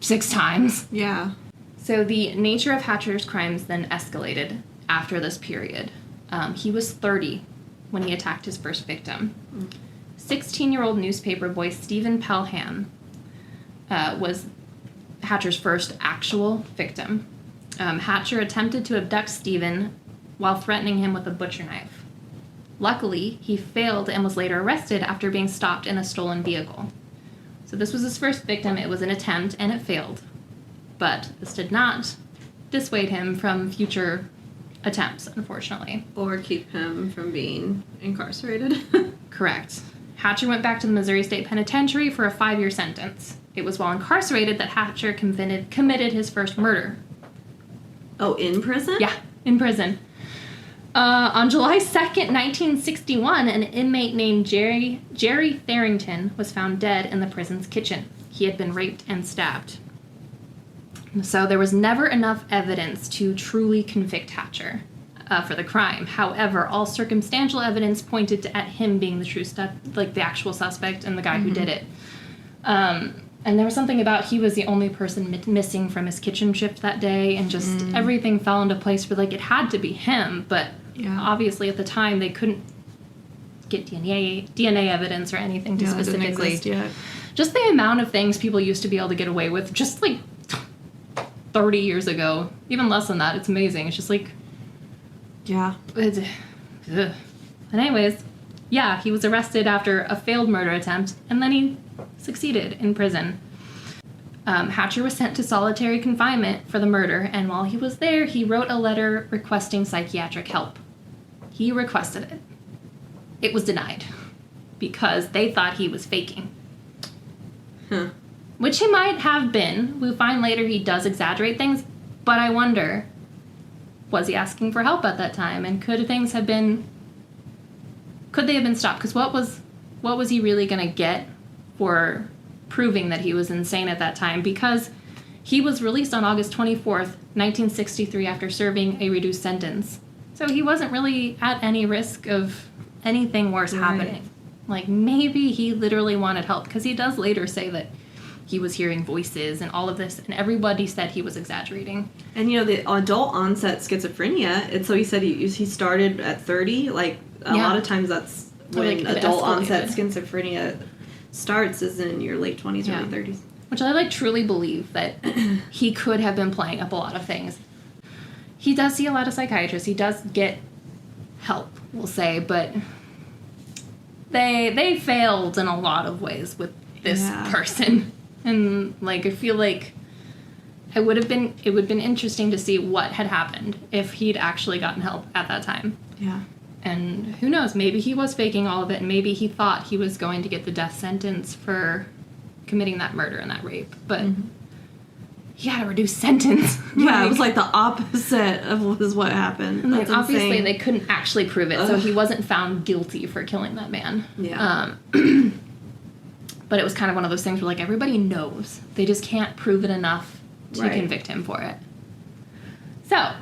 [SPEAKER 3] 6 times.
[SPEAKER 2] Yeah.
[SPEAKER 3] So the nature of Hatcher's crimes then escalated after this period. He was 30 when he attacked his first victim. 16-year-old newspaper boy Stephen Pelham was Hatcher's first actual victim. Hatcher attempted to abduct Stephen while threatening him with a butcher knife. Luckily, he failed and was later arrested after being stopped in a stolen vehicle. So this was his first victim. It was an attempt, and it failed. But this did not dissuade him from future attempts, unfortunately.
[SPEAKER 2] Or keep him from being incarcerated.
[SPEAKER 3] Correct. Hatcher went back to the Missouri State Penitentiary for a 5-year sentence. It was while incarcerated that Hatcher committed his first murder.
[SPEAKER 2] Oh, in prison?
[SPEAKER 3] Yeah, in prison. On July 2nd, 1961, an inmate named Jerry Tharrington was found dead in the prison's kitchen. He had been raped and stabbed. So there was never enough evidence to truly convict Hatcher for the crime. However, all circumstantial evidence pointed at him being the actual suspect and the guy who did it. And there was something about he was the only person missing from his kitchen shift that day, and just everything fell into place where it had to be him, but obviously at the time they couldn't get DNA evidence or anything to specifically. Just the amount of things people used to be able to get away with just 30 years ago, even less than that. It's amazing. It's just But anyways, he was arrested after a failed murder attempt, and then he succeeded in prison. Hatcher was sent to solitary confinement for the murder, and while he was there, he wrote a letter requesting psychiatric help. He requested it. It was denied because they thought he was faking. Which he might have been. We find later he does exaggerate things, but I wonder, was he asking for help at that time? And could they have been stopped? Because what was he really going to get for proving that he was insane at that time? Because he was released on August 24th, 1963 after serving a reduced sentence. So he wasn't really at any risk of anything worse happening. Maybe he literally wanted help, because he does later say that he was hearing voices and all of this, and everybody said he was exaggerating.
[SPEAKER 2] And, the adult onset schizophrenia, so he said he started at 30. Like, a lot of times that's when
[SPEAKER 3] Like, it
[SPEAKER 2] adult onset
[SPEAKER 3] escalated.
[SPEAKER 2] schizophrenia starts, is in your late 20s, early 30s.
[SPEAKER 3] Which I, truly believe that he could have been playing up a lot of things. He does see a lot of psychiatrists. He does get help, we'll say, but they failed in a lot of ways with this person. And, I feel like it would have been interesting to see what had happened if he'd actually gotten help at that time.
[SPEAKER 2] Yeah.
[SPEAKER 3] And who knows, maybe he was faking all of it, and maybe he thought he was going to get the death sentence for committing that murder and that rape, but he had a reduced sentence.
[SPEAKER 2] Yeah, it was like the opposite of what happened.
[SPEAKER 3] And
[SPEAKER 2] That's
[SPEAKER 3] obviously
[SPEAKER 2] insane.
[SPEAKER 3] they couldn't actually prove it, so he wasn't found guilty for killing that man.
[SPEAKER 2] Yeah.
[SPEAKER 3] But it was kind of one of those things where, everybody knows. They just can't prove it enough to convict him for it. So,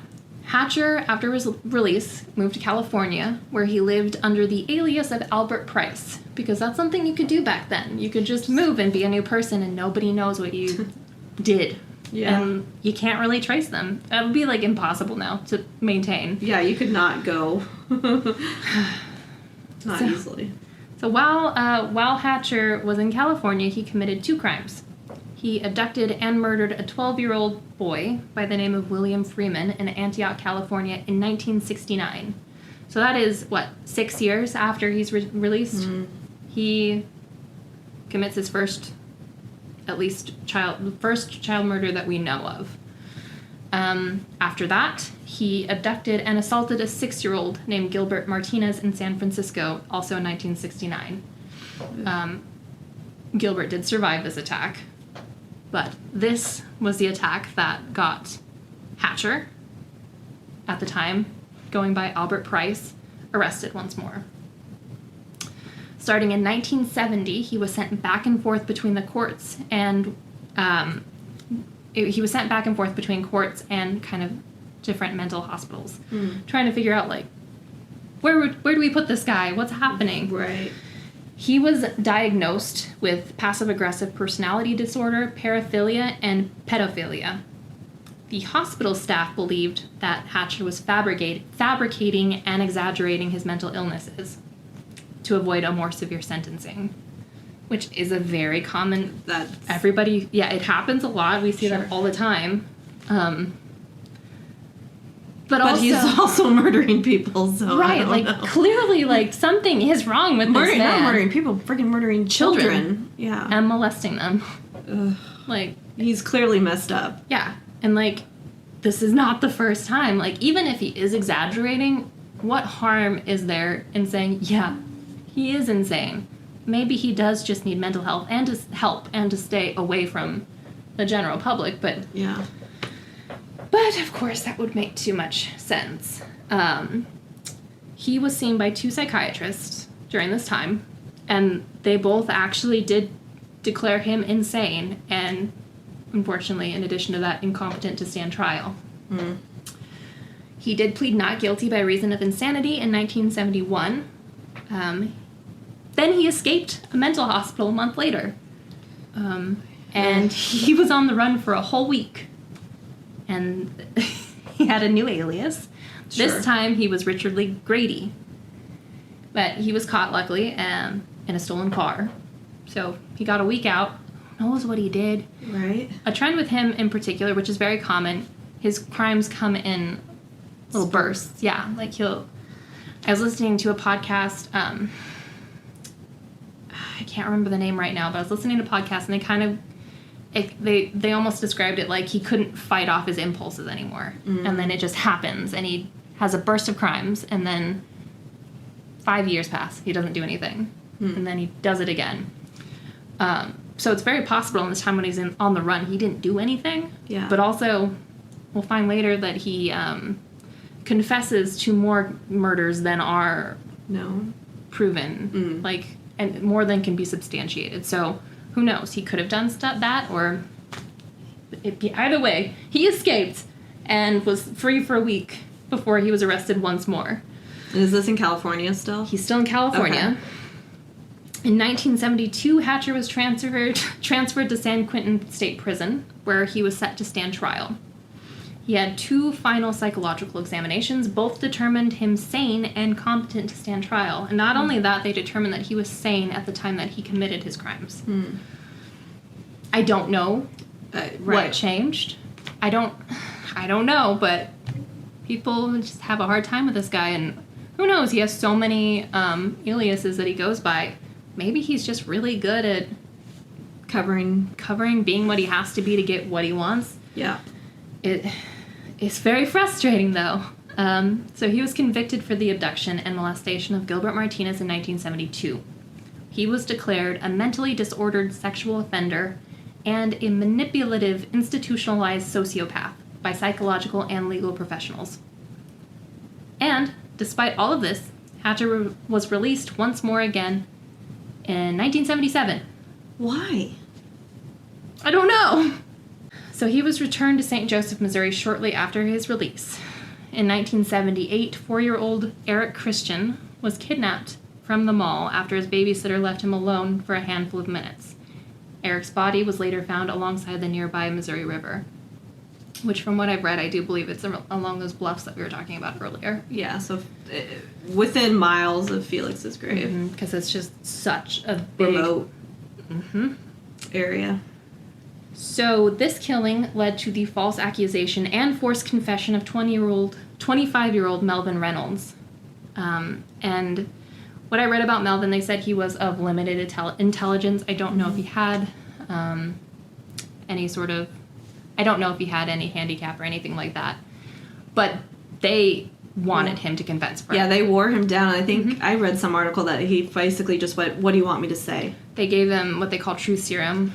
[SPEAKER 3] Hatcher, after his release, moved to California, where he lived under the alias of Albert Price, because that's something you could do back then. You could just move and be a new person, and nobody knows what you did.
[SPEAKER 2] Yeah.
[SPEAKER 3] And you can't really trace them. That would be, impossible now to maintain.
[SPEAKER 2] Yeah, you could not go. Not easily.
[SPEAKER 3] So while Hatcher was in California, he committed 2 crimes. He abducted and murdered a 12-year-old boy by the name of William Freeman in Antioch, California in 1969. So that is, 6 years after he's released? He commits his first child murder that we know of. After that, he abducted and assaulted a 6-year-old named Gilbert Martinez in San Francisco, also in 1969. Gilbert did survive this attack, but this was the attack that got Hatcher, at the time, going by Albert Price, arrested once more. Starting in 1970, he was sent back and forth between the courts and courts and kind of different mental hospitals, trying to figure out where do we put this guy? What's happening?
[SPEAKER 2] Right.
[SPEAKER 3] He was diagnosed with passive-aggressive personality disorder, paraphilia, and pedophilia. The hospital staff believed that Hatcher was fabricating and exaggerating his mental illnesses to avoid a more severe sentencing, which is a very common... it happens a lot. We see that all the time. But also,
[SPEAKER 2] he's also murdering people, so
[SPEAKER 3] right,
[SPEAKER 2] I don't know.
[SPEAKER 3] Clearly, something is wrong with this man.
[SPEAKER 2] Not murdering people, freaking murdering children. Yeah.
[SPEAKER 3] And molesting them.
[SPEAKER 2] Ugh. He's clearly messed up.
[SPEAKER 3] Yeah. And, this is not the first time. Even if he is exaggerating, what harm is there in saying, yeah, he is insane? Maybe he does just need mental health and to stay away from the general public, but...
[SPEAKER 2] Yeah.
[SPEAKER 3] But, of course, that would make too much sense. He was seen by 2 psychiatrists during this time, and they both actually did declare him insane and, unfortunately, in addition to that, incompetent to stand trial. He did plead not guilty by reason of insanity in 1971. Then he escaped a mental hospital a month later. And he was on the run for a whole week. And he had a new alias.
[SPEAKER 2] Sure.
[SPEAKER 3] This time he was Richard Lee Grady. But he was caught, luckily, in a stolen car. So he got a week out. Who knows what he did?
[SPEAKER 2] Right.
[SPEAKER 3] A trend with him in particular, which is very common, his crimes come in little bursts. Yeah, I was listening to a podcast, I can't remember the name right now, but I was listening to a podcast, and they kind of, they almost described it like he couldn't fight off his impulses anymore. And then it just happens, and he has a burst of crimes, and then 5 years pass. He doesn't do anything. And then he does it again. So it's very possible in this time when he's on the run, he didn't do anything.
[SPEAKER 2] Yeah.
[SPEAKER 3] But also, we'll find later that he confesses to more murders than are proven. And more than can be substantiated. So who knows? He could have done that, or either way, he escaped and was free for a week before he was arrested once more.
[SPEAKER 2] And is this in California still?
[SPEAKER 3] He's still in California. In 1972, Hatcher was transferred to San Quentin State Prison, where he was set to stand trial. He had 2 final psychological examinations. Both determined him sane and competent to stand trial. And not only that, they determined that he was sane at the time that he committed his crimes. I don't know what changed. I don't know, but people just have a hard time with this guy. And who knows? He has so many aliases that he goes by. Maybe he's just really good at covering being what he has to be to get what he wants.
[SPEAKER 2] Yeah.
[SPEAKER 3] It's very frustrating, though. So he was convicted for the abduction and molestation of Gilbert Martinez in 1972. He was declared a mentally disordered sexual offender and a manipulative, institutionalized sociopath by psychological and legal professionals. And, despite all of this, Hatcher was released once more again in 1977.
[SPEAKER 2] Why?
[SPEAKER 3] I don't know. So he was returned to St. Joseph, Missouri shortly after his release. In 1978, 4-year-old Eric Christian was kidnapped from the mall after his babysitter left him alone for a handful of minutes. Eric's body was later found alongside the nearby Missouri River, which from what I've read, I do believe it's along those bluffs that we were talking about earlier.
[SPEAKER 2] Yeah, so within miles of Felix's grave.
[SPEAKER 3] Because it's just such a big...
[SPEAKER 2] remote area.
[SPEAKER 3] So this killing led to the false accusation and forced confession of 25-year-old Melvin Reynolds. And what I read about Melvin, they said he was of limited intelligence. I don't know if he had any sort of... I don't know if he had any handicap or anything like that. But they wanted him to confess.
[SPEAKER 2] Yeah, they wore him down. I think I read some article that he basically just went, "What do you want me to say?"
[SPEAKER 3] They gave him what they call truth serum.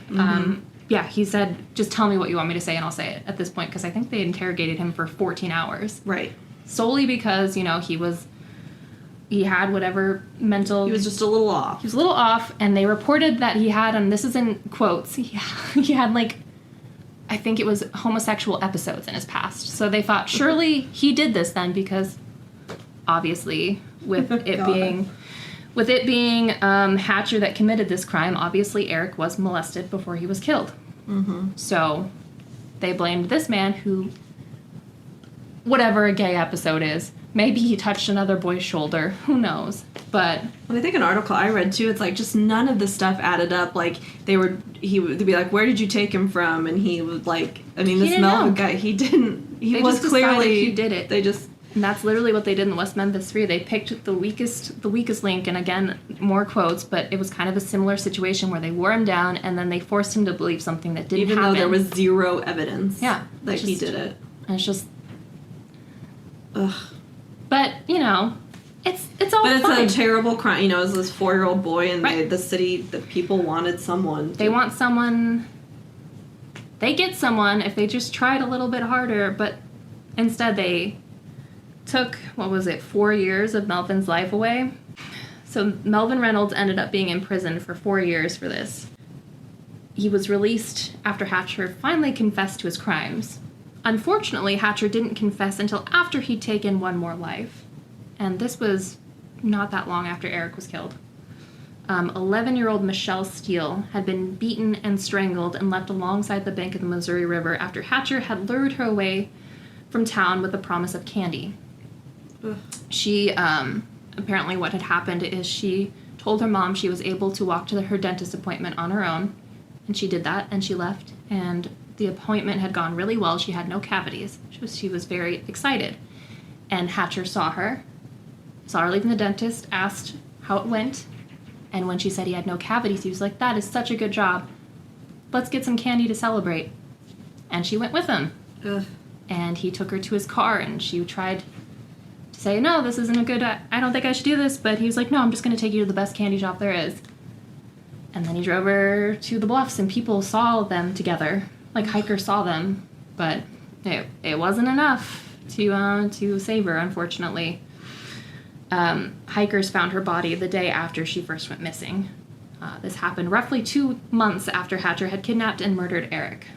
[SPEAKER 3] Yeah, he said, just tell me what you want me to say and I'll say it at this point, because I think they interrogated him for 14 hours.
[SPEAKER 2] Right.
[SPEAKER 3] Solely because, he had whatever mental...
[SPEAKER 2] He was just a little off.
[SPEAKER 3] He was a little off, and they reported that he had, and this is in quotes, he had, I think it was homosexual episodes in his past. So they thought, surely he did this then, because obviously, with it being Hatcher that committed this crime, obviously Eric was molested before he was killed. So they blamed this man who, whatever a gay episode is, maybe he touched another boy's shoulder, who knows, but...
[SPEAKER 2] Well, I think an article I read, too, it's just none of the stuff added up, he would be like, where did you take him from? And he would, this Melvin guy, he was clearly...
[SPEAKER 3] he did it. And that's literally what they did in West Memphis 3. They picked the weakest link, and again, more quotes, but it was kind of a similar situation where they wore him down, and then they forced him to believe something that didn't happen.
[SPEAKER 2] Even though there was zero evidence
[SPEAKER 3] that
[SPEAKER 2] he did it.
[SPEAKER 3] And it's just...
[SPEAKER 2] Ugh.
[SPEAKER 3] But, it's all
[SPEAKER 2] But
[SPEAKER 3] fine.
[SPEAKER 2] it's a terrible crime. It was this 4-year-old boy, and the people wanted someone.
[SPEAKER 3] They want someone... They get someone if they just tried a little bit harder, but instead they... took, 4 years of Melvin's life away. So Melvin Reynolds ended up being in prison for 4 years for this. He was released after Hatcher finally confessed to his crimes. Unfortunately, Hatcher didn't confess until after he'd taken one more life. And this was not that long after Eric was killed. 11-year-old Michelle Steele had been beaten and strangled and left alongside the bank of the Missouri River after Hatcher had lured her away from town with the promise of candy. She, apparently what had happened is she told her mom she was able to walk to her dentist appointment on her own, and she did that, and she left, and the appointment had gone really well. She had no cavities. She was very excited. And Hatcher saw her leaving the dentist, asked how it went, and when she said he had no cavities, he was like, that is such a good job. Let's get some candy to celebrate. And she went with him.
[SPEAKER 2] Ugh.
[SPEAKER 3] And he took her to his car, and she tried to say, no, this isn't a good, I don't think I should do this, but he was like, no, I'm just going to take you to the best candy shop there is. And then he drove her to the bluffs, and people saw them together. Hikers saw them, but it wasn't enough to save her, unfortunately. Hikers found her body the day after she first went missing. This happened roughly 2 months after Hatcher had kidnapped and murdered Eric.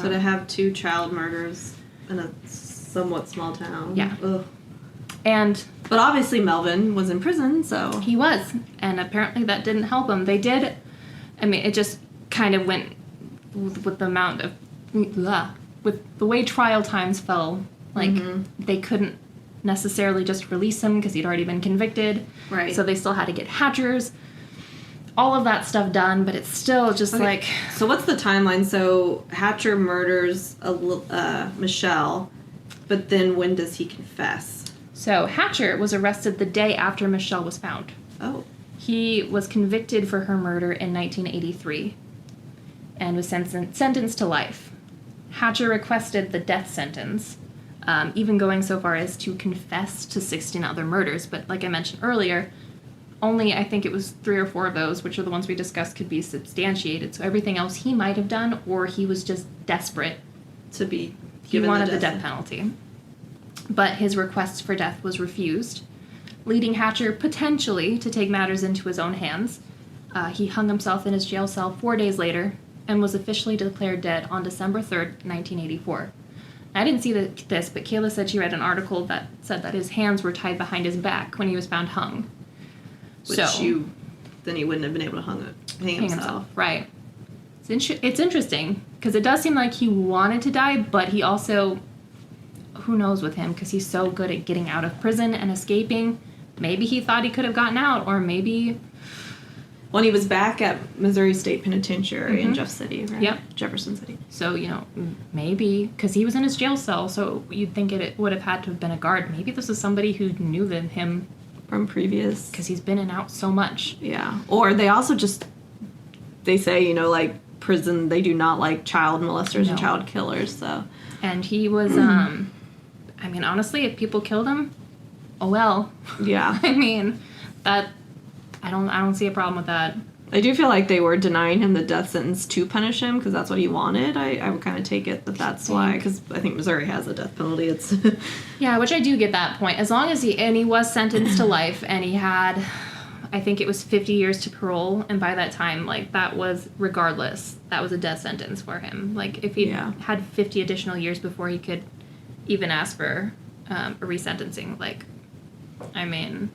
[SPEAKER 2] So to have 2 child murders in a somewhat small town.
[SPEAKER 3] Yeah.
[SPEAKER 2] Ugh. But obviously Melvin was in prison, so...
[SPEAKER 3] He was, and apparently that didn't help him. They did, I mean, it just kind of went with the amount of, with the way trial times fell, like, they couldn't necessarily just release him because he'd already been convicted.
[SPEAKER 2] Right.
[SPEAKER 3] So they still had to get Hatchers, all of that stuff done, but it's still just like...
[SPEAKER 2] So what's the timeline? So Hatcher murders Michelle, but then when does he confess?
[SPEAKER 3] So Hatcher was arrested the day after Michelle was found.
[SPEAKER 2] Oh.
[SPEAKER 3] He was convicted for her murder in 1983 and was sentenced to life. Hatcher requested the death sentence, even going so far as to confess to 16 other murders. But like I mentioned earlier, only I think it was 3 or 4 of those, which are the ones we discussed, could be substantiated. So everything else he might have done, or he was just desperate
[SPEAKER 2] To be
[SPEAKER 3] he
[SPEAKER 2] given
[SPEAKER 3] wanted the death penalty. But his request for death was refused, leading Hatcher potentially to take matters into his own hands. He hung himself in his jail cell 4 days later and was officially declared dead on December 3rd, 1984. I didn't see this, but Kayla said she read an article that said that his hands were tied behind his back when he was found hung.
[SPEAKER 2] Which then he wouldn't have been able to hang himself.
[SPEAKER 3] Right. It's interesting, because it does seem like he wanted to die, but he also... Who knows with him, because he's so good at getting out of prison and escaping. Maybe he thought he could have gotten out, or maybe...
[SPEAKER 2] When he was back at Missouri State Penitentiary in Jeff City, right?
[SPEAKER 3] Yep.
[SPEAKER 2] Jefferson City.
[SPEAKER 3] So, maybe, because he was in his jail cell, so you'd think it would have had to have been a guard. Maybe this is somebody who knew him
[SPEAKER 2] From previous...
[SPEAKER 3] because he's been in and out so much.
[SPEAKER 2] Yeah. Or they also just... They say, like, prison, they do not like child molesters and child killers, so...
[SPEAKER 3] And he was, I mean, honestly, if people killed him, oh well.
[SPEAKER 2] Yeah.
[SPEAKER 3] I mean, I don't see a problem with that.
[SPEAKER 2] I do feel like they were denying him the death sentence to punish him because that's what he wanted. I would kind of take it that's why, because I think Missouri has a death penalty. It's
[SPEAKER 3] yeah, which I do get that point. As long as he was sentenced to life and he had, I think it was 50 years to parole, and by that time, like, that was, regardless, that was a death sentence for him. Like, if he had 50 additional years before he could even ask for a resentencing, like, I mean,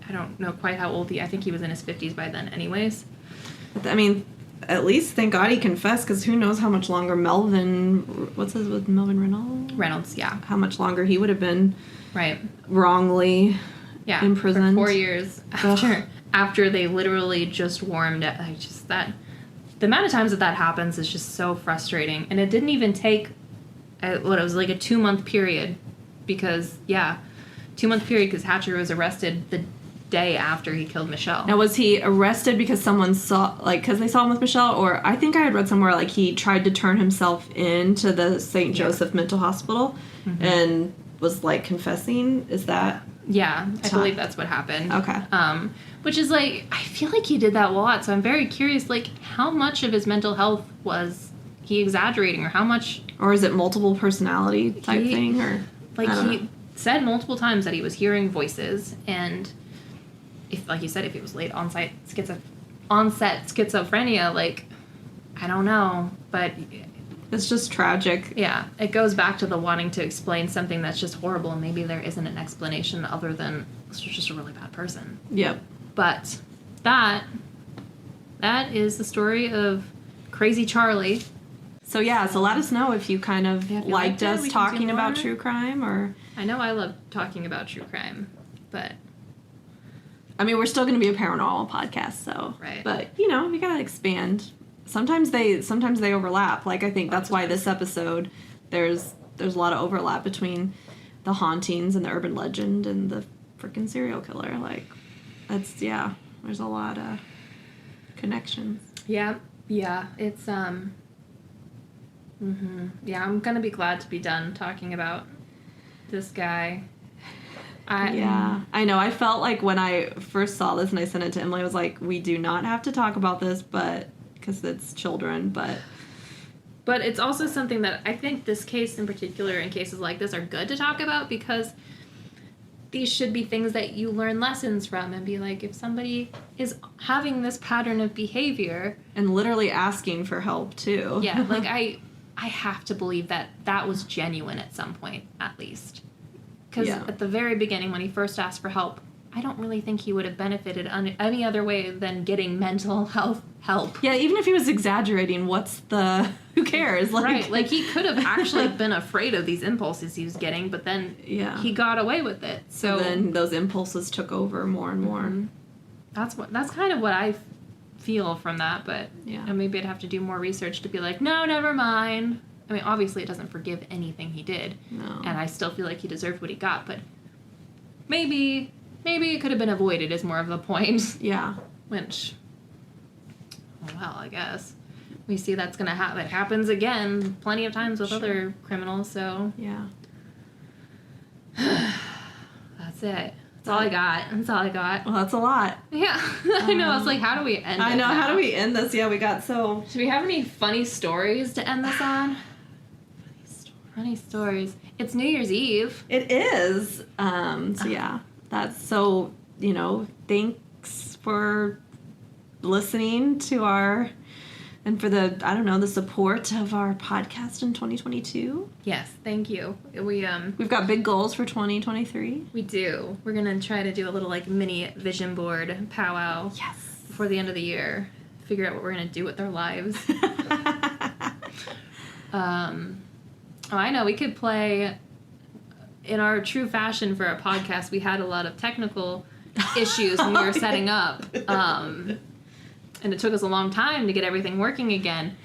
[SPEAKER 3] I don't know quite how old I think he was in his 50s by then anyways.
[SPEAKER 2] I mean, at least thank God he confessed, because who knows how much longer Melvin Reynolds?
[SPEAKER 3] Yeah.
[SPEAKER 2] How much longer he would have been
[SPEAKER 3] right
[SPEAKER 2] wrongly imprisoned.
[SPEAKER 3] For 4 years after they literally just warmed up. The amount of times that happens is just so frustrating. And it didn't even take, it was like a 2-month period, because, 2-month period, because Hatcher was arrested the day after he killed Michelle.
[SPEAKER 2] Now, was he arrested because someone saw, like, because they saw him with Michelle, or I think I had read somewhere, like, he tried to turn himself into the St. Joseph Mental Hospital and was, like, confessing? Is that...
[SPEAKER 3] Yeah, I believe that's what happened.
[SPEAKER 2] Okay.
[SPEAKER 3] Which is, like, I feel like he did that a lot, so I'm very curious, like, how much of his mental health was he exaggerating, or how much...
[SPEAKER 2] Or is it multiple personality type thing, or...
[SPEAKER 3] Like, he said multiple times that he was hearing voices, and if, like you said, if it was late onset schizophrenia, like, I don't know, but...
[SPEAKER 2] It's just tragic.
[SPEAKER 3] Yeah, it goes back to the wanting to explain something that's just horrible, and maybe there isn't an explanation other than this was just a really bad person.
[SPEAKER 2] Yep.
[SPEAKER 3] But that is the story of Crazy Charlie.
[SPEAKER 2] So let us know if you kind of liked us talking about true crime, or...
[SPEAKER 3] I know I love talking about true crime, but...
[SPEAKER 2] I mean, we're still going to be a paranormal podcast, so...
[SPEAKER 3] Right.
[SPEAKER 2] But, you gotta expand. Sometimes they overlap. Like, I think that's why this episode, there's a lot of overlap between the hauntings and the urban legend and the freaking serial killer. Like, there's a lot of connections.
[SPEAKER 3] Yeah, it's, Yeah, I'm gonna be glad to be done talking about this guy.
[SPEAKER 2] I know. I felt like when I first saw this and I sent it to Emily, I was like, we do not have to talk about this, but... because it's children, but
[SPEAKER 3] it's also something that I think this case in particular, and cases like this, are good to talk about, because these should be things that you learn lessons from, and be like, if somebody is having this pattern of behavior,
[SPEAKER 2] and literally asking for help too.
[SPEAKER 3] Yeah, like I have to believe that was genuine at some point, at least. Because
[SPEAKER 2] Yeah.
[SPEAKER 3] at the very beginning, when he first asked for help, I don't really think he would have benefited any other way than getting mental health help.
[SPEAKER 2] Yeah, even if he was exaggerating, who cares? Like,
[SPEAKER 3] Right, like he could have actually been afraid of these impulses he was getting, but then
[SPEAKER 2] Yeah.
[SPEAKER 3] he got away with it. So
[SPEAKER 2] then those impulses took over more and more.
[SPEAKER 3] that's kind of what I feel from that, but
[SPEAKER 2] Yeah.
[SPEAKER 3] maybe I'd have to do more research to be like, no, never mind. I mean, obviously it doesn't forgive anything he did,
[SPEAKER 2] No.
[SPEAKER 3] and I still feel like he deserved what he got, but maybe it could have been avoided is more of the point.
[SPEAKER 2] Yeah.
[SPEAKER 3] Which, well, I guess we see that's gonna happen. It happens again plenty of times with other criminals. So
[SPEAKER 2] Yeah.
[SPEAKER 3] that's it. That's all I got. That's all I got.
[SPEAKER 2] Well, that's a lot.
[SPEAKER 3] Yeah, I know. I was like, how do we end?
[SPEAKER 2] I
[SPEAKER 3] it
[SPEAKER 2] know. How
[SPEAKER 3] now?
[SPEAKER 2] do we end this? Yeah, we got so.
[SPEAKER 3] Do we have any funny stories to end this on? Funny stories. It's New Year's Eve.
[SPEAKER 2] It is. So yeah, that's so. Thanks for listening to and for the support of our podcast in 2022.
[SPEAKER 3] Yes, thank you.
[SPEAKER 2] We've got big goals for 2023.
[SPEAKER 3] We do. We're gonna try to do a little like mini vision board powwow.
[SPEAKER 2] Yes.
[SPEAKER 3] Before the end of the year, figure out what we're gonna do with our lives. I know we could play. In our true fashion for a podcast, we had a lot of technical issues when we were setting up. And it took us a long time to get everything working again.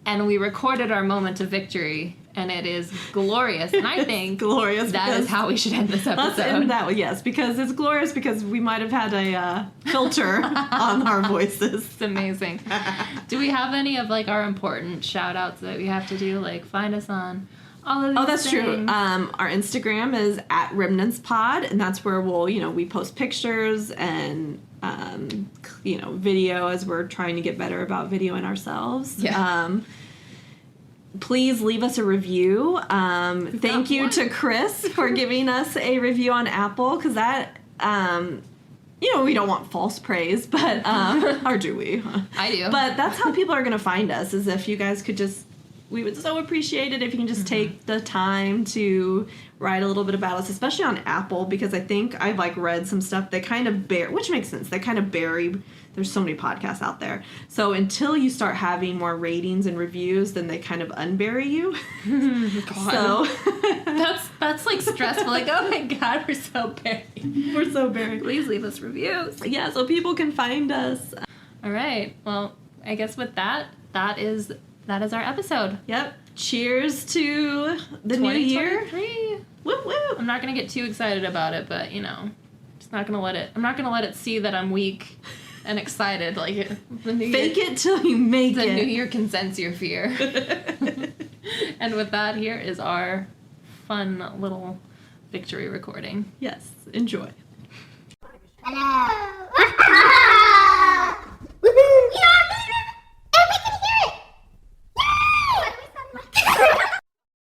[SPEAKER 3] And we recorded our moment of victory, and it is glorious. And I think
[SPEAKER 2] glorious.
[SPEAKER 3] that is how we should end this episode.
[SPEAKER 2] Let's end that way, yes, because it's glorious because we might have had a filter on our voices.
[SPEAKER 3] It's amazing. Do we have any of like our important shout outs that we have to do? Like find us on all of these
[SPEAKER 2] that's
[SPEAKER 3] things.
[SPEAKER 2] true. Our Instagram is @RemnantsPod, and that's where we post pictures and video as we're trying to get better about videoing ourselves.
[SPEAKER 3] Yeah.
[SPEAKER 2] Please leave us a review. Thank you to Chris for giving us a review on Apple, because that, we don't want false praise, but, or do we?
[SPEAKER 3] I do.
[SPEAKER 2] But that's how people are going to find us, is if you guys could we would so appreciate it if you can just take the time to write a little bit about us, especially on Apple, because I think I've read some stuff that kind of which makes sense. They kind of bury, there's so many podcasts out there. So until you start having more ratings and reviews, then they kind of unbury you.
[SPEAKER 3] God. So that's like stressful. Like, oh my God, we're so buried.
[SPEAKER 2] We're so buried.
[SPEAKER 3] Please leave us reviews.
[SPEAKER 2] Yeah, so people can find us.
[SPEAKER 3] All right. Well, I guess with that is our episode.
[SPEAKER 2] Yep. Cheers to the new year.
[SPEAKER 3] 2023.
[SPEAKER 2] Whoop whoop.
[SPEAKER 3] I'm not gonna get too excited about it, but just not gonna let it. I'm not gonna let it see that I'm weak and excited. Like the new
[SPEAKER 2] Fake
[SPEAKER 3] year,
[SPEAKER 2] it till you make
[SPEAKER 3] the
[SPEAKER 2] it.
[SPEAKER 3] new year can sense your fear. And with that, here is our fun little victory recording.
[SPEAKER 2] Yes. Enjoy.
[SPEAKER 4] Hello.